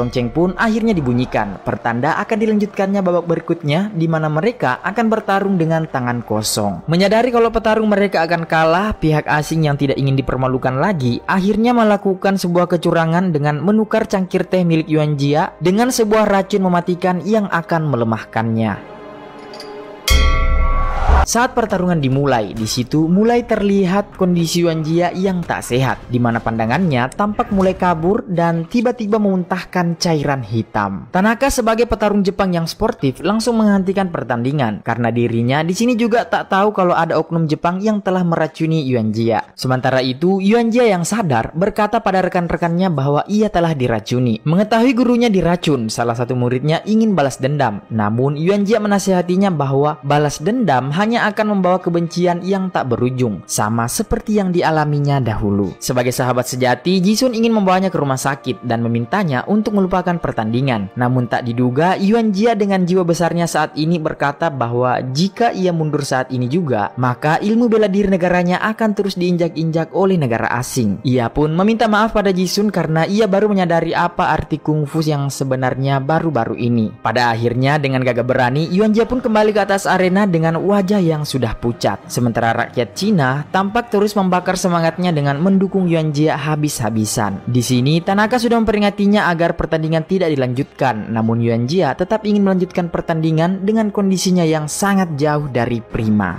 lonceng pun akhirnya dibunyikan, pertanda akan dilanjutkannya babak berikutnya di mana mereka akan bertarung dengan tangan kosong. Menyadari kalau petarung mereka akan kalah, pihak asing yang tidak ingin dipermalukan lagi akhirnya melakukan sebuah kecurangan dengan menukar cangkir teh milik Yuan Jia dengan sebuah racun mematikan yang akan melemahkannya. Saat pertarungan dimulai, di situ mulai terlihat kondisi Yuan Jia yang tak sehat, di mana pandangannya tampak mulai kabur dan tiba-tiba memuntahkan cairan hitam. Tanaka sebagai petarung Jepang yang sportif langsung menghentikan pertandingan karena dirinya di sini juga tak tahu kalau ada oknum Jepang yang telah meracuni Yuan Jia. Sementara itu, Yuan Jia yang sadar berkata pada rekan-rekannya bahwa ia telah diracuni. Mengetahui gurunya diracun, salah satu muridnya ingin balas dendam. Namun Yuan Jia menasihatinya bahwa balas dendam hanya akan membawa kebencian yang tak berujung, sama seperti yang dialaminya dahulu. Sebagai sahabat sejati, Jisun ingin membawanya ke rumah sakit dan memintanya untuk melupakan pertandingan. Namun tak diduga, Yuan Jia dengan jiwa besarnya saat ini berkata bahwa jika ia mundur saat ini juga, maka ilmu bela diri negaranya akan terus diinjak-injak oleh negara asing. Ia pun meminta maaf pada Jisun karena ia baru menyadari apa arti kungfu yang sebenarnya baru-baru ini. Pada akhirnya dengan gagah berani, Yuan Jia pun kembali ke atas arena dengan wajah yang sudah pucat. Sementara rakyat Cina tampak terus membakar semangatnya dengan mendukung Yuan Jia habis-habisan. Di sini Tanaka sudah memperingatinya agar pertandingan tidak dilanjutkan, namun Yuan Jia tetap ingin melanjutkan pertandingan dengan kondisinya yang sangat jauh dari prima.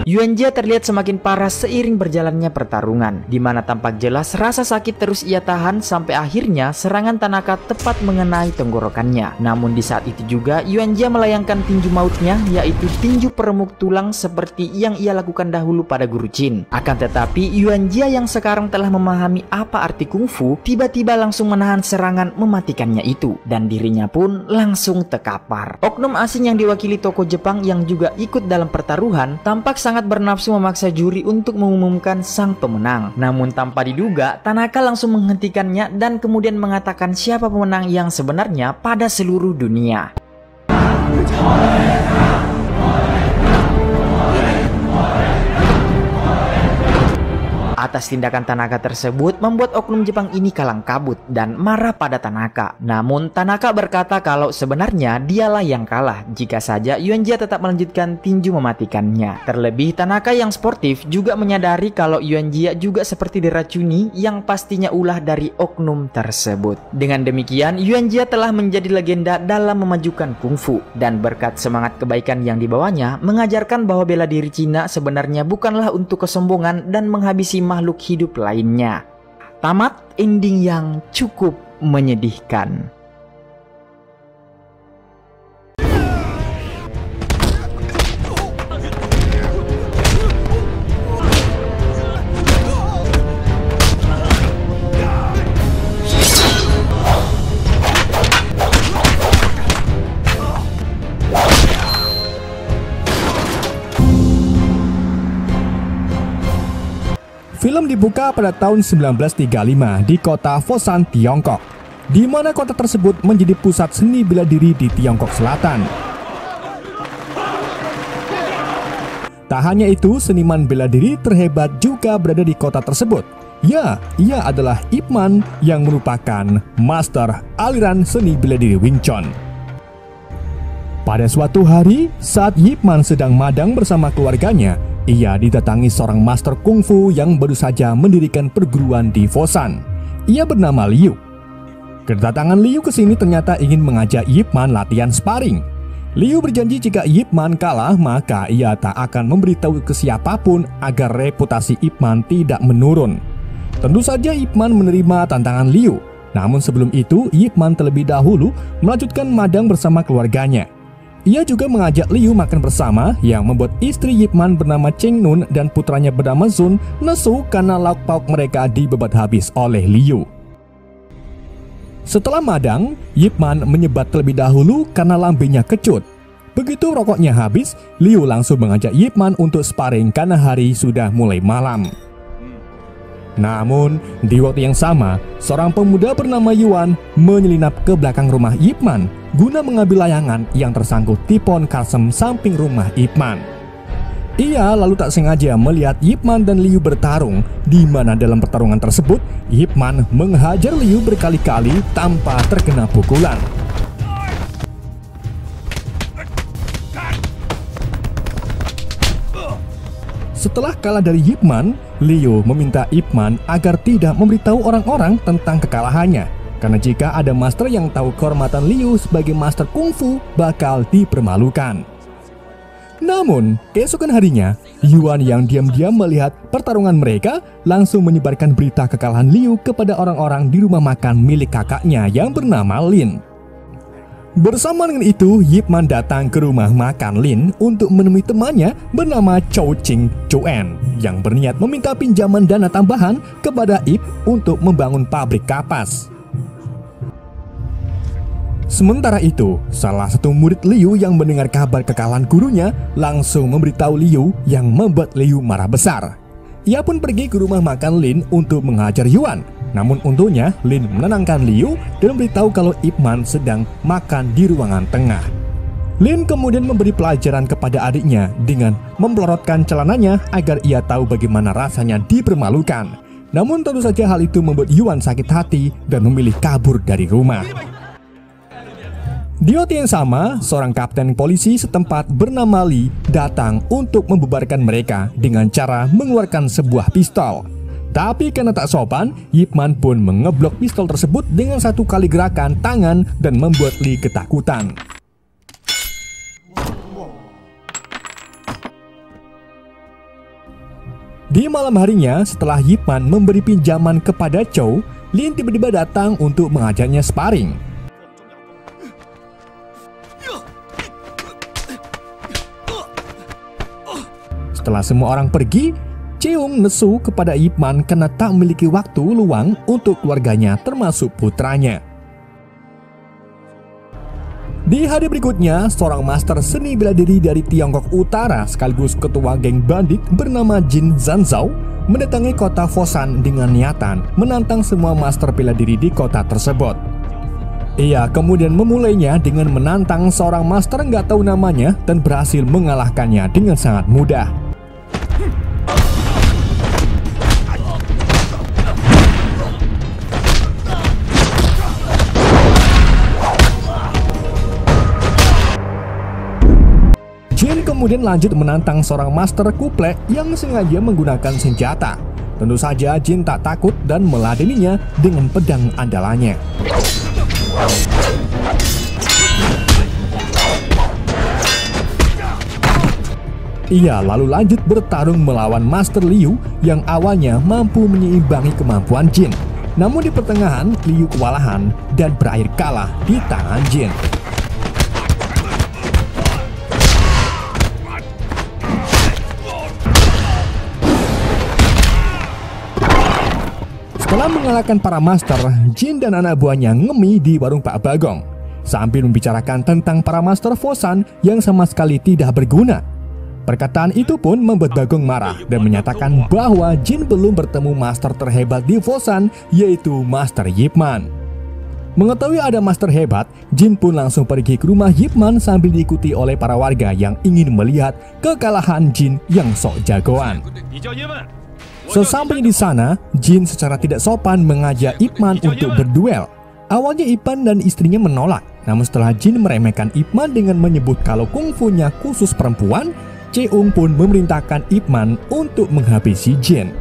Yuan Jia terlihat semakin parah seiring berjalannya pertarungan, di mana tampak jelas rasa sakit terus ia tahan sampai akhirnya serangan Tanaka tepat mengenai tenggorokannya. Namun di saat itu juga Yuan Jia melayangkan tinju mautnya, yaitu tinju peremuk tulang seperti yang ia lakukan dahulu pada Guru Qin. Akan tetapi Yuan Jia yang sekarang telah memahami apa arti kungfu tiba-tiba langsung menahan serangan mematikannya itu, dan dirinya pun langsung terkapar. Oknum asing yang diwakili tokoh Jepang yang juga ikut dalam pertaruhan tampak sangat bernafsu memaksa juri untuk mengumumkan sang pemenang. Namun tanpa diduga, Tanaka langsung menghentikannya dan kemudian mengatakan siapa pemenang yang sebenarnya pada seluruh dunia. Atas tindakan Tanaka tersebut membuat oknum Jepang ini kalang kabut dan marah pada Tanaka. Namun Tanaka berkata kalau sebenarnya dialah yang kalah jika saja Yuan Jia tetap melanjutkan tinju mematikannya. Terlebih Tanaka yang sportif juga menyadari kalau Yuan Jia juga seperti diracuni yang pastinya ulah dari oknum tersebut. Dengan demikian Yuan Jia telah menjadi legenda dalam memajukan kungfu, dan berkat semangat kebaikan yang dibawanya mengajarkan bahwa bela diri Cina sebenarnya bukanlah untuk kesombongan dan menghabisi makhluk hidup lainnya. Tamat ending yang cukup menyedihkan. Film dibuka pada tahun 1935 di kota Foshan, Tiongkok, di mana kota tersebut menjadi pusat seni bela diri di Tiongkok Selatan. Tak hanya itu, seniman bela diri terhebat juga berada di kota tersebut. Ya, ia adalah Ip Man yang merupakan master aliran seni bela diri Wing Chun. Pada suatu hari, saat Ip Man sedang madang bersama keluarganya, ia didatangi seorang master kungfu yang baru saja mendirikan perguruan di Foshan. Ia bernama Liu. Kedatangan Liu ke sini ternyata ingin mengajak Ip Man latihan sparring. Liu berjanji jika Ip Man kalah, maka ia tak akan memberitahu ke siapapun agar reputasi Ip Man tidak menurun. Tentu saja Ip Man menerima tantangan Liu. Namun sebelum itu, Ip Man terlebih dahulu melanjutkan madang bersama keluarganya. Ia juga mengajak Liu makan bersama, yang membuat istri Ip Man bernama Cheng Nun dan putranya bernama Zun nesu karena lauk pauk mereka dibebat habis oleh Liu. Setelah madang, Ip Man menyebat terlebih dahulu karena lambungnya kecut. Begitu rokoknya habis, Liu langsung mengajak Ip Man untuk sparring karena hari sudah mulai malam. Namun, di waktu yang sama, seorang pemuda bernama Yuan menyelinap ke belakang rumah Ip Man guna mengambil layangan yang tersangkut di pohon kalsem samping rumah Ip Man. Ia lalu tak sengaja melihat Ip Man dan Liu bertarung, di mana dalam pertarungan tersebut, Ip Man menghajar Liu berkali-kali tanpa terkena pukulan. Setelah kalah dari Ip Man, Liu meminta Ip Man agar tidak memberitahu orang-orang tentang kekalahannya, karena jika ada master yang tahu kehormatan Liu sebagai master kungfu bakal dipermalukan. Namun, keesokan harinya, Yuan yang diam-diam melihat pertarungan mereka langsung menyebarkan berita kekalahan Liu kepada orang-orang di rumah makan milik kakaknya yang bernama Lin. Bersama dengan itu, Ip Man datang ke rumah makan Lin untuk menemui temannya bernama Chou Ching Chuan yang berniat meminta pinjaman dana tambahan kepada Ip untuk membangun pabrik kapas. Sementara itu, salah satu murid Liu yang mendengar kabar kekalahan gurunya langsung memberitahu Liu yang membuat Liu marah besar. Ia pun pergi ke rumah makan Lin untuk menghajar Yuan. Namun untungnya, Lin menenangkan Liu dan memberitahu kalau Ip Man sedang makan di ruangan tengah. Lin kemudian memberi pelajaran kepada adiknya dengan memplorotkan celananya agar ia tahu bagaimana rasanya dipermalukan. Namun tentu saja hal itu membuat Yuan sakit hati dan memilih kabur dari rumah. Di waktu yang sama, seorang kapten polisi setempat bernama Li datang untuk membubarkan mereka dengan cara mengeluarkan sebuah pistol. Tapi karena tak sopan, Ip Man pun mengeblok pistol tersebut dengan satu kali gerakan tangan dan membuat Li ketakutan. Di malam harinya, setelah Ip Man memberi pinjaman kepada Chou, Lin tiba-tiba datang untuk mengajaknya sparring. Setelah semua orang pergi, Cheung nesu kepada Ip Man karena tak memiliki waktu luang untuk keluarganya termasuk putranya. Di hari berikutnya, seorang master seni bela diri dari Tiongkok Utara sekaligus ketua geng bandit bernama Jin Zanzhao mendatangi kota Foshan dengan niatan menantang semua master bela diri di kota tersebut. Ia kemudian memulainya dengan menantang seorang master nggak tahu namanya dan berhasil mengalahkannya dengan sangat mudah. Jin kemudian lanjut menantang seorang master kuplek yang sengaja menggunakan senjata. Tentu saja Jin tak takut dan meladeninya dengan pedang andalannya. Ia lalu lanjut bertarung melawan Master Liu yang awalnya mampu menyeimbangi kemampuan Jin. Namun di pertengahan, Liu kewalahan dan berakhir kalah di tangan Jin. Setelah mengalahkan para master, Jin dan anak buahnya ngemi di warung Pak Bagong sambil membicarakan tentang para master Foshan yang sama sekali tidak berguna. Perkataan itu pun membuat Bagong marah dan menyatakan bahwa Jin belum bertemu master terhebat di Foshan, yaitu Master Ip Man. Mengetahui ada master hebat, Jin pun langsung pergi ke rumah Ip Man sambil diikuti oleh para warga yang ingin melihat kekalahan Jin yang sok jagoan. Sesampainya di sana, Jin secara tidak sopan mengajak Ip Man untuk berduel. Awalnya Ip Man dan istrinya menolak, namun setelah Jin meremehkan Ip Man dengan menyebut kalau kungfunya khusus perempuan, Cheung pun memerintahkan Ip Man untuk menghabisi Jin.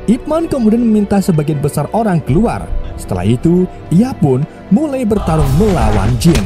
Ip Man kemudian meminta sebagian besar orang keluar. Setelah itu, ia pun mulai bertarung melawan Jin.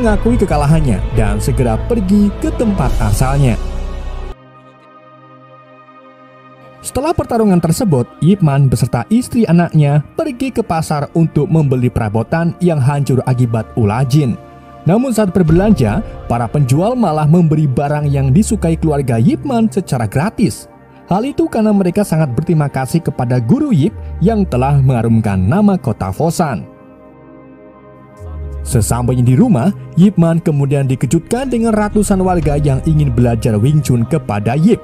mengakui kekalahannya dan segera pergi ke tempat asalnya. Setelah pertarungan tersebut, Ip Man beserta istri anaknya pergi ke pasar untuk membeli perabotan yang hancur akibat ulah jin. Namun saat berbelanja, para penjual malah memberi barang yang disukai keluarga Ip Man secara gratis. Hal itu karena mereka sangat berterima kasih kepada guru Yip yang telah mengharumkan nama kota Fosan. Sesampainya di rumah, Ip Man kemudian dikejutkan dengan ratusan warga yang ingin belajar Wing Chun kepada Yip.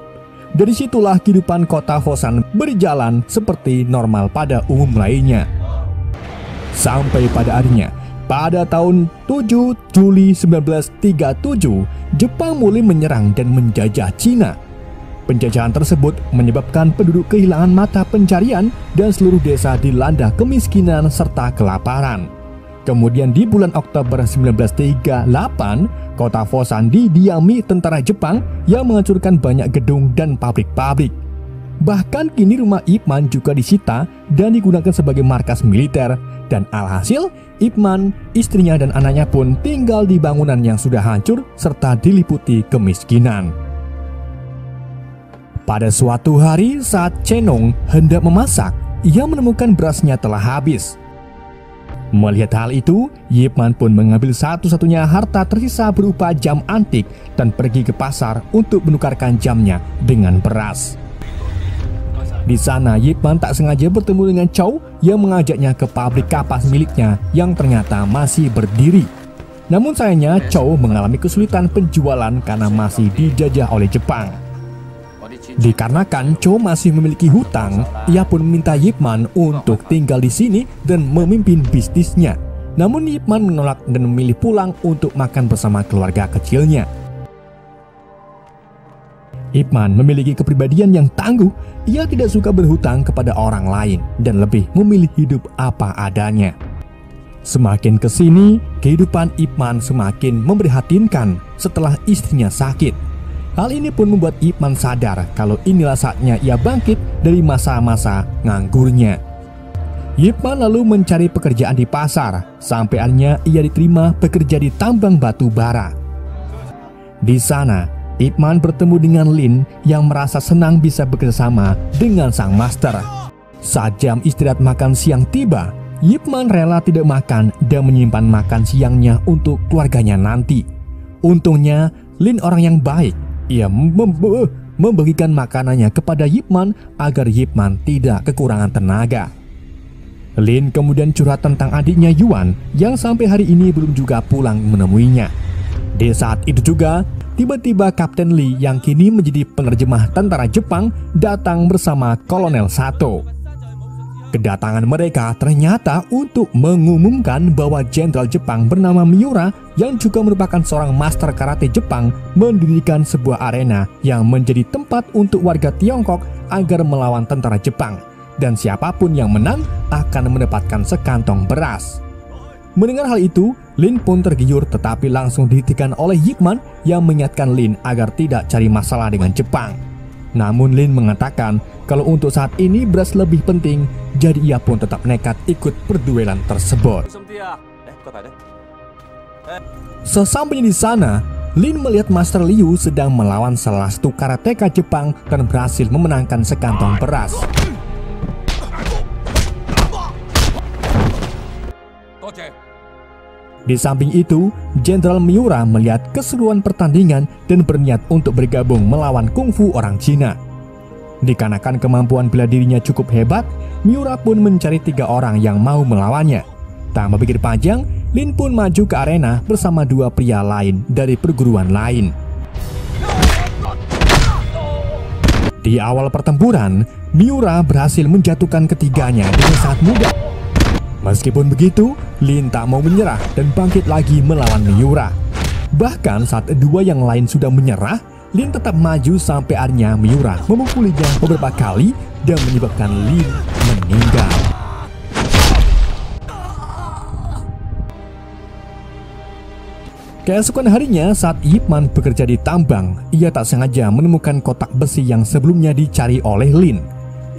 Dari situlah kehidupan kota Fosan berjalan seperti normal pada umum lainnya. Sampai pada akhirnya, pada tahun 7 Juli 1937, Jepang mulai menyerang dan menjajah Cina. Penjajahan tersebut menyebabkan penduduk kehilangan mata pencarian dan seluruh desa dilanda kemiskinan serta kelaparan. Kemudian di bulan Oktober 1938, kota Fosan didiami tentara Jepang yang menghancurkan banyak gedung dan pabrik-pabrik. Bahkan kini rumah Ip Man juga disita dan digunakan sebagai markas militer. Dan alhasil, Ip Man, istrinya dan anaknya pun tinggal di bangunan yang sudah hancur serta diliputi kemiskinan. Pada suatu hari saat Cenong hendak memasak, ia menemukan berasnya telah habis. Melihat hal itu, Ip Man pun mengambil satu-satunya harta tersisa berupa jam antik dan pergi ke pasar untuk menukarkan jamnya dengan beras. Di sana, Ip Man tak sengaja bertemu dengan Chow yang mengajaknya ke pabrik kapas miliknya yang ternyata masih berdiri. Namun sayangnya, Chow mengalami kesulitan penjualan karena masih dijajah oleh Jepang. Dikarenakan Chow masih memiliki hutang, ia pun meminta Ip Man untuk tinggal di sini dan memimpin bisnisnya. Namun Ip Man menolak dan memilih pulang untuk makan bersama keluarga kecilnya. Ip Man memiliki kepribadian yang tangguh. Ia tidak suka berhutang kepada orang lain dan lebih memilih hidup apa adanya. Semakin kesini, kehidupan Ip Man semakin memprihatinkan setelah istrinya sakit. Hal ini pun membuat Ip Man sadar kalau inilah saatnya ia bangkit dari masa-masa nganggurnya. Ip Man lalu mencari pekerjaan di pasar, sampai akhirnya ia diterima bekerja di tambang batu bara. Di sana, Ip Man bertemu dengan Lin yang merasa senang bisa bekerjasama dengan sang master. Saat jam istirahat makan siang tiba, Ip Man rela tidak makan dan menyimpan makan siangnya untuk keluarganya nanti. Untungnya, Lin orang yang baik. Ia membagikan makanannya kepada Ip Man agar Ip Man tidak kekurangan tenaga. Lin kemudian curhat tentang adiknya Yuan yang sampai hari ini belum juga pulang menemuinya. Di saat itu juga, tiba-tiba Kapten Lee yang kini menjadi penerjemah tentara Jepang datang bersama Kolonel Sato. Kedatangan mereka ternyata untuk mengumumkan bahwa Jenderal Jepang bernama Miura yang juga merupakan seorang master karate Jepang mendirikan sebuah arena yang menjadi tempat untuk warga Tiongkok agar melawan tentara Jepang, dan siapapun yang menang akan mendapatkan sekantong beras. Mendengar hal itu, Lin pun tergiur tetapi langsung dihentikan oleh Ip Man yang mengingatkan Lin agar tidak cari masalah dengan Jepang. Namun Lin mengatakan kalau untuk saat ini beras lebih penting, jadi ia pun tetap nekat ikut perduelan tersebut. Sesampainya di sana, Lin melihat Master Liu sedang melawan salah satu karateka Jepang dan berhasil memenangkan sekantong beras. Di samping itu, Jenderal Miura melihat keseruan pertandingan dan berniat untuk bergabung melawan kungfu orang Cina. Dikarenakan kemampuan bela dirinya cukup hebat, Miura pun mencari 3 orang yang mau melawannya. Tanpa pikir panjang, Lin pun maju ke arena bersama 2 pria lain dari perguruan lain. Di awal pertempuran, Miura berhasil menjatuhkan ketiganya dengan sangat mudah. Meskipun begitu, Lin tak mau menyerah dan bangkit lagi melawan Miura. Bahkan saat 2 yang lain sudah menyerah, Lin tetap maju sampai akhirnya Miura memukulinya beberapa kali dan menyebabkan Lin meninggal. Keesokan harinya saat Ip Man bekerja di tambang, ia tak sengaja menemukan kotak besi yang sebelumnya dicari oleh Lin.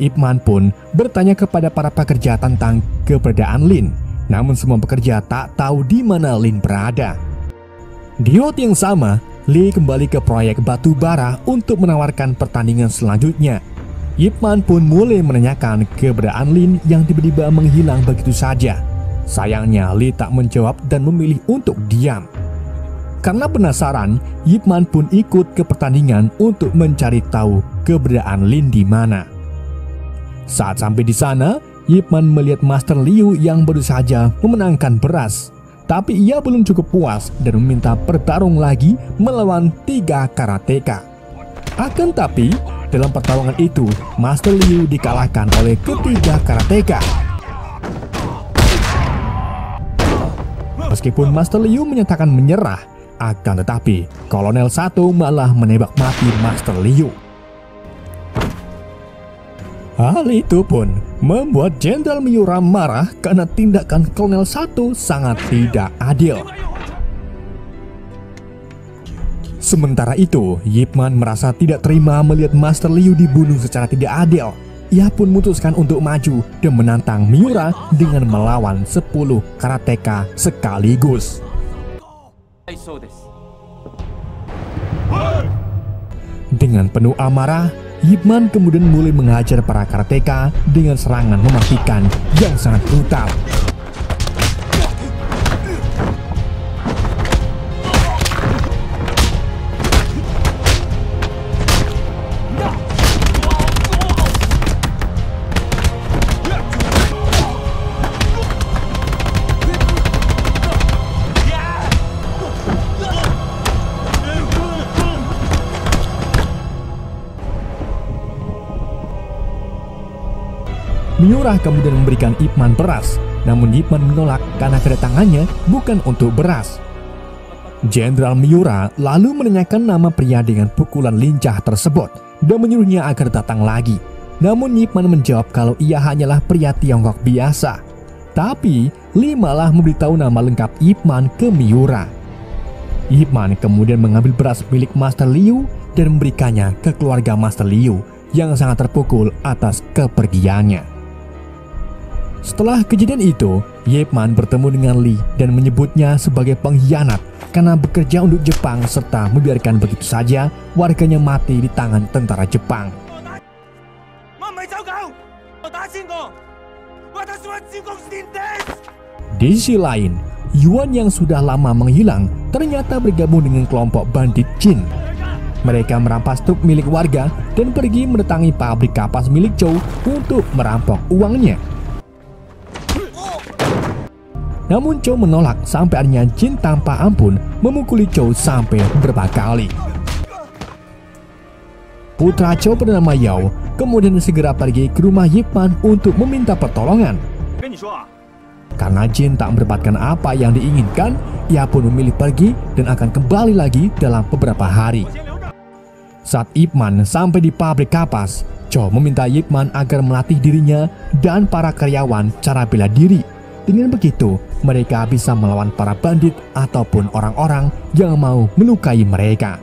Ip Man pun bertanya kepada para pekerja tentang keberadaan Lin. Namun semua pekerja tak tahu di mana Lin berada. Di waktu yang sama, Lee kembali ke proyek batu bara untuk menawarkan pertandingan selanjutnya. Ip Man pun mulai menanyakan keberadaan Lin yang tiba-tiba menghilang begitu saja. Sayangnya Lee tak menjawab dan memilih untuk diam. Karena penasaran, Ip Man pun ikut ke pertandingan untuk mencari tahu keberadaan Lin di mana. Saat sampai di sana, Ip Man melihat Master Liu yang baru saja memenangkan beras. Tapi ia belum cukup puas dan meminta bertarung lagi melawan 3 karateka. Akan tapi, dalam pertarungan itu, Master Liu dikalahkan oleh ketiga karateka. Meskipun Master Liu menyatakan menyerah, akan tetapi Kolonel 1 malah menembak mati Master Liu. Hal itu pun membuat Jenderal Miura marah karena tindakan Kolonel 1 sangat tidak adil. Sementara itu, Ip Man merasa tidak terima melihat Master Liu dibunuh secara tidak adil. Ia pun memutuskan untuk maju dan menantang Miura dengan melawan 10 karateka sekaligus. Dengan penuh amarah, Ip Man kemudian mulai menghajar para karateka dengan serangan mematikan yang sangat brutal. Miura kemudian memberikan Ip Man beras, namun Ip Man menolak karena kedatangannya bukan untuk beras. Jenderal Miura lalu menanyakan nama pria dengan pukulan lincah tersebut dan menyuruhnya agar datang lagi. Namun Ip Man menjawab kalau ia hanyalah pria Tiongkok biasa. Tapi Lee malah memberitahu nama lengkap Ip Man ke Miura. Ip Man kemudian mengambil beras milik Master Liu dan memberikannya ke keluarga Master Liu yang sangat terpukul atas kepergiannya. Setelah kejadian itu, Ip Man bertemu dengan Lee dan menyebutnya sebagai pengkhianat karena bekerja untuk Jepang serta membiarkan begitu saja warganya mati di tangan tentara Jepang. Di sisi lain, Yuan yang sudah lama menghilang ternyata bergabung dengan kelompok bandit Jin. Mereka merampas truk milik warga dan pergi mendatangi pabrik kapas milik Chow untuk merampok uangnya. Namun Chow menolak sampai akhirnya Jin tanpa ampun memukuli Chow sampai beberapa kali. Putra Chow bernama Yao kemudian segera pergi ke rumah Ip Man untuk meminta pertolongan. Karena Jin tak mendapatkan apa yang diinginkan, ia pun memilih pergi dan akan kembali lagi dalam beberapa hari. Saat Ip Man sampai di pabrik kapas, Chow meminta Ip Man agar melatih dirinya dan para karyawan cara bela diri. Dengan begitu, mereka bisa melawan para bandit ataupun orang-orang yang mau melukai mereka.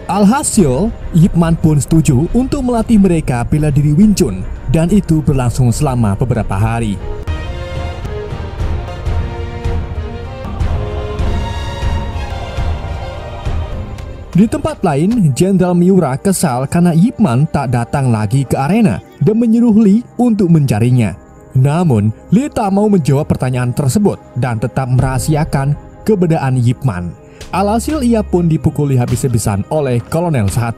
Alhasil, Ip Man pun setuju untuk melatih mereka bela diri Wing Chun, dan itu berlangsung selama beberapa hari. Di tempat lain, Jenderal Miura kesal karena Ip Man tak datang lagi ke arena dan menyuruh Lee untuk mencarinya. Namun, Lee tak mau menjawab pertanyaan tersebut dan tetap merahasiakan keberadaan Ip Man. Alhasil ia pun dipukuli habis-habisan oleh Kolonel 1.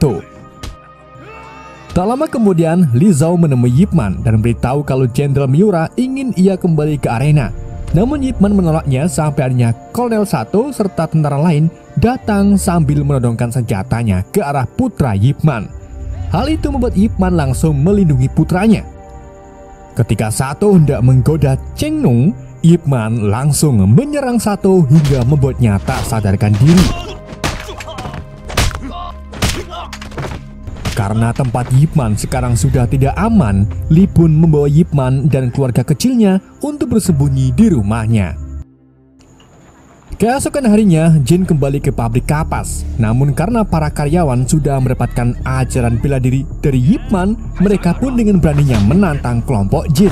Tak lama kemudian, Li Zhao menemui Ip Man dan beritahu kalau Jenderal Miura ingin ia kembali ke arena. Namun Ip Man menolaknya sampai akhirnya Kolonel 1 serta tentara lain datang sambil menodongkan senjatanya ke arah putra Ip Man. Hal itu membuat Ip Man langsung melindungi putranya. Ketika Sato hendak menggoda Cheng Nung, Ip Man langsung menyerang Sato hingga membuatnya tak sadarkan diri. Karena tempat Ip Man sekarang sudah tidak aman, Lee pun membawa Ip Man dan keluarga kecilnya untuk bersembunyi di rumahnya. Keesokan harinya, Jin kembali ke pabrik kapas. Namun karena para karyawan sudah mendapatkan ajaran bela diri dari Ip Man, mereka pun dengan beraninya menantang kelompok Jin.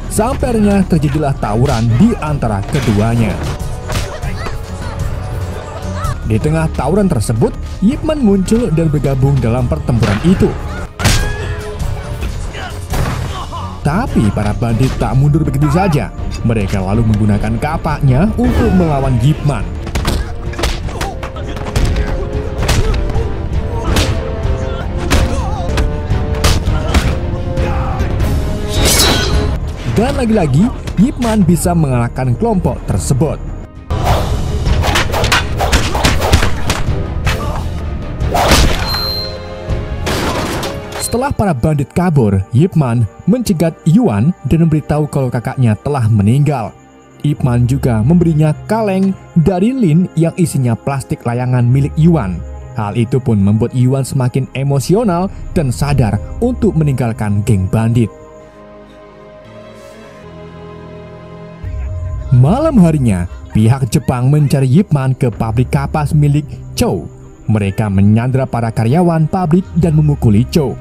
Sampai akhirnya terjadilah tawuran di antara keduanya. Di tengah tawuran tersebut, Yip Man muncul dan bergabung dalam pertempuran itu. Tapi para bandit tak mundur begitu saja. Mereka lalu menggunakan kapaknya untuk melawan Yip Man. Dan lagi-lagi, Yip Man bisa mengalahkan kelompok tersebut. Setelah para bandit kabur, Yip Man mencegat Yuan dan memberitahu kalau kakaknya telah meninggal. Yip Man juga memberinya kaleng dari Lin yang isinya plastik layangan milik Yuan. Hal itu pun membuat Yuan semakin emosional dan sadar untuk meninggalkan geng bandit. Malam harinya, pihak Jepang mencari Yip Man ke pabrik kapas milik Chow. Mereka menyandra para karyawan pabrik dan memukuli Chow.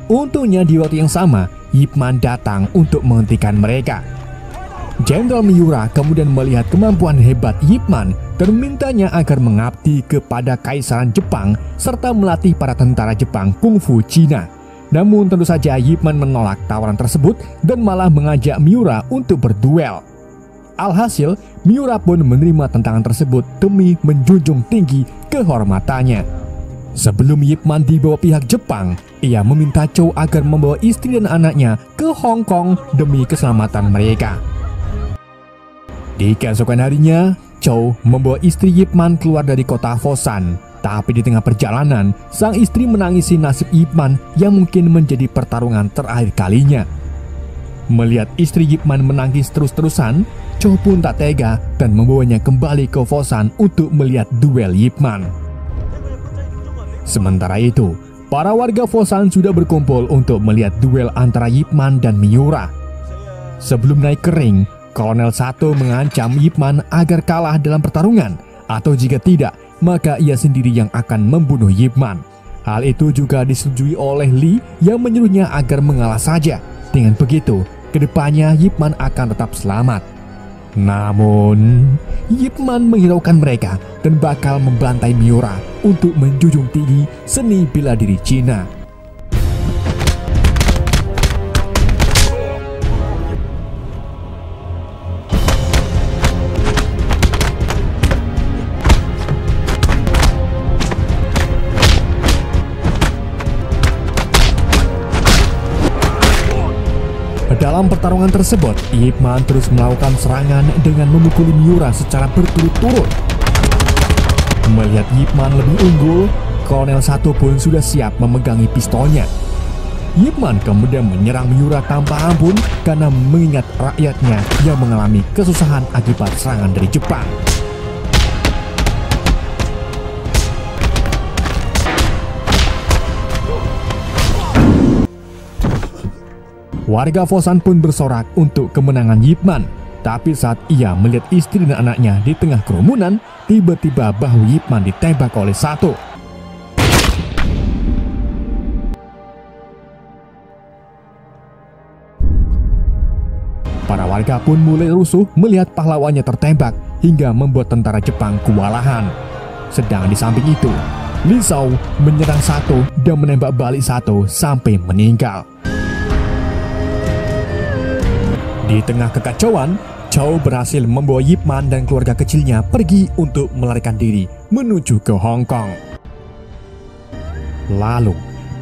Untungnya di waktu yang sama, Yip Man datang untuk menghentikan mereka. Jenderal Miura kemudian melihat kemampuan hebat Yip Man dan memintanya agar mengabdi kepada Kaisaran Jepang serta melatih para tentara Jepang kungfu Cina. Namun tentu saja Yip Man menolak tawaran tersebut dan malah mengajak Miura untuk berduel. Alhasil, Miura pun menerima tantangan tersebut demi menjunjung tinggi kehormatannya. Sebelum Yip Man dibawa pihak Jepang, ia meminta Chow agar membawa istri dan anaknya ke Hong Kong demi keselamatan mereka. Di keesokan harinya, Chow membawa istri Yip Man keluar dari kota Foshan. Tapi di tengah perjalanan, sang istri menangisi nasib Yip Man yang mungkin menjadi pertarungan terakhir kalinya. Melihat istri Yip Man menangis terus-terusan, Chow pun tak tega dan membawanya kembali ke Foshan untuk melihat duel Yip Man. Sementara itu, para warga Foshan sudah berkumpul untuk melihat duel antara Yip Man dan Miura. Sebelum naik ke ring, Kolonel Sato mengancam Yip Man agar kalah dalam pertarungan, atau jika tidak, maka ia sendiri yang akan membunuh Yip Man. Hal itu juga disetujui oleh Lee yang menyuruhnya agar mengalah saja. Dengan begitu, kedepannya Yip Man akan tetap selamat. Namun, Yip Man menghiraukan mereka dan bakal membantai Miura untuk menjunjung tinggi seni bela diri Cina. Dalam pertarungan tersebut, Yip Man terus melakukan serangan dengan memukuli Miura secara berturut-turut. Melihat Yip Man lebih unggul, Kolonel Sato pun sudah siap memegangi pistolnya. Yip Man kemudian menyerang Miura tanpa ampun karena mengingat rakyatnya yang mengalami kesusahan akibat serangan dari Jepang. Warga Foshan pun bersorak untuk kemenangan Yip Man. Tapi saat ia melihat istri dan anaknya di tengah kerumunan, tiba-tiba bahu Yip Man ditembak oleh Sato. Para warga pun mulai rusuh melihat pahlawannya tertembak hingga membuat tentara Jepang kewalahan. Sedang di samping itu, Li Zhao menyerang Sato dan menembak balik Sato sampai meninggal. Di tengah kekacauan, Chow berhasil membawa Yip Man dan keluarga kecilnya pergi untuk melarikan diri menuju ke Hong Kong. Lalu,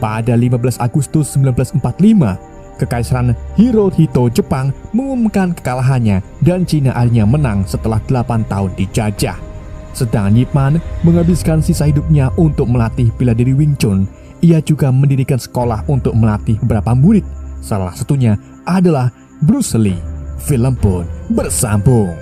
pada 15 Agustus 1945, Kekaisaran Hirohito Jepang mengumumkan kekalahannya dan Cina akhirnya menang setelah 8 tahun dijajah. Sedangkan Yip Man menghabiskan sisa hidupnya untuk melatih bela diri Wing Chun. Ia juga mendirikan sekolah untuk melatih beberapa murid. Salah satunya adalah Bruce Lee. Film pun bersambung.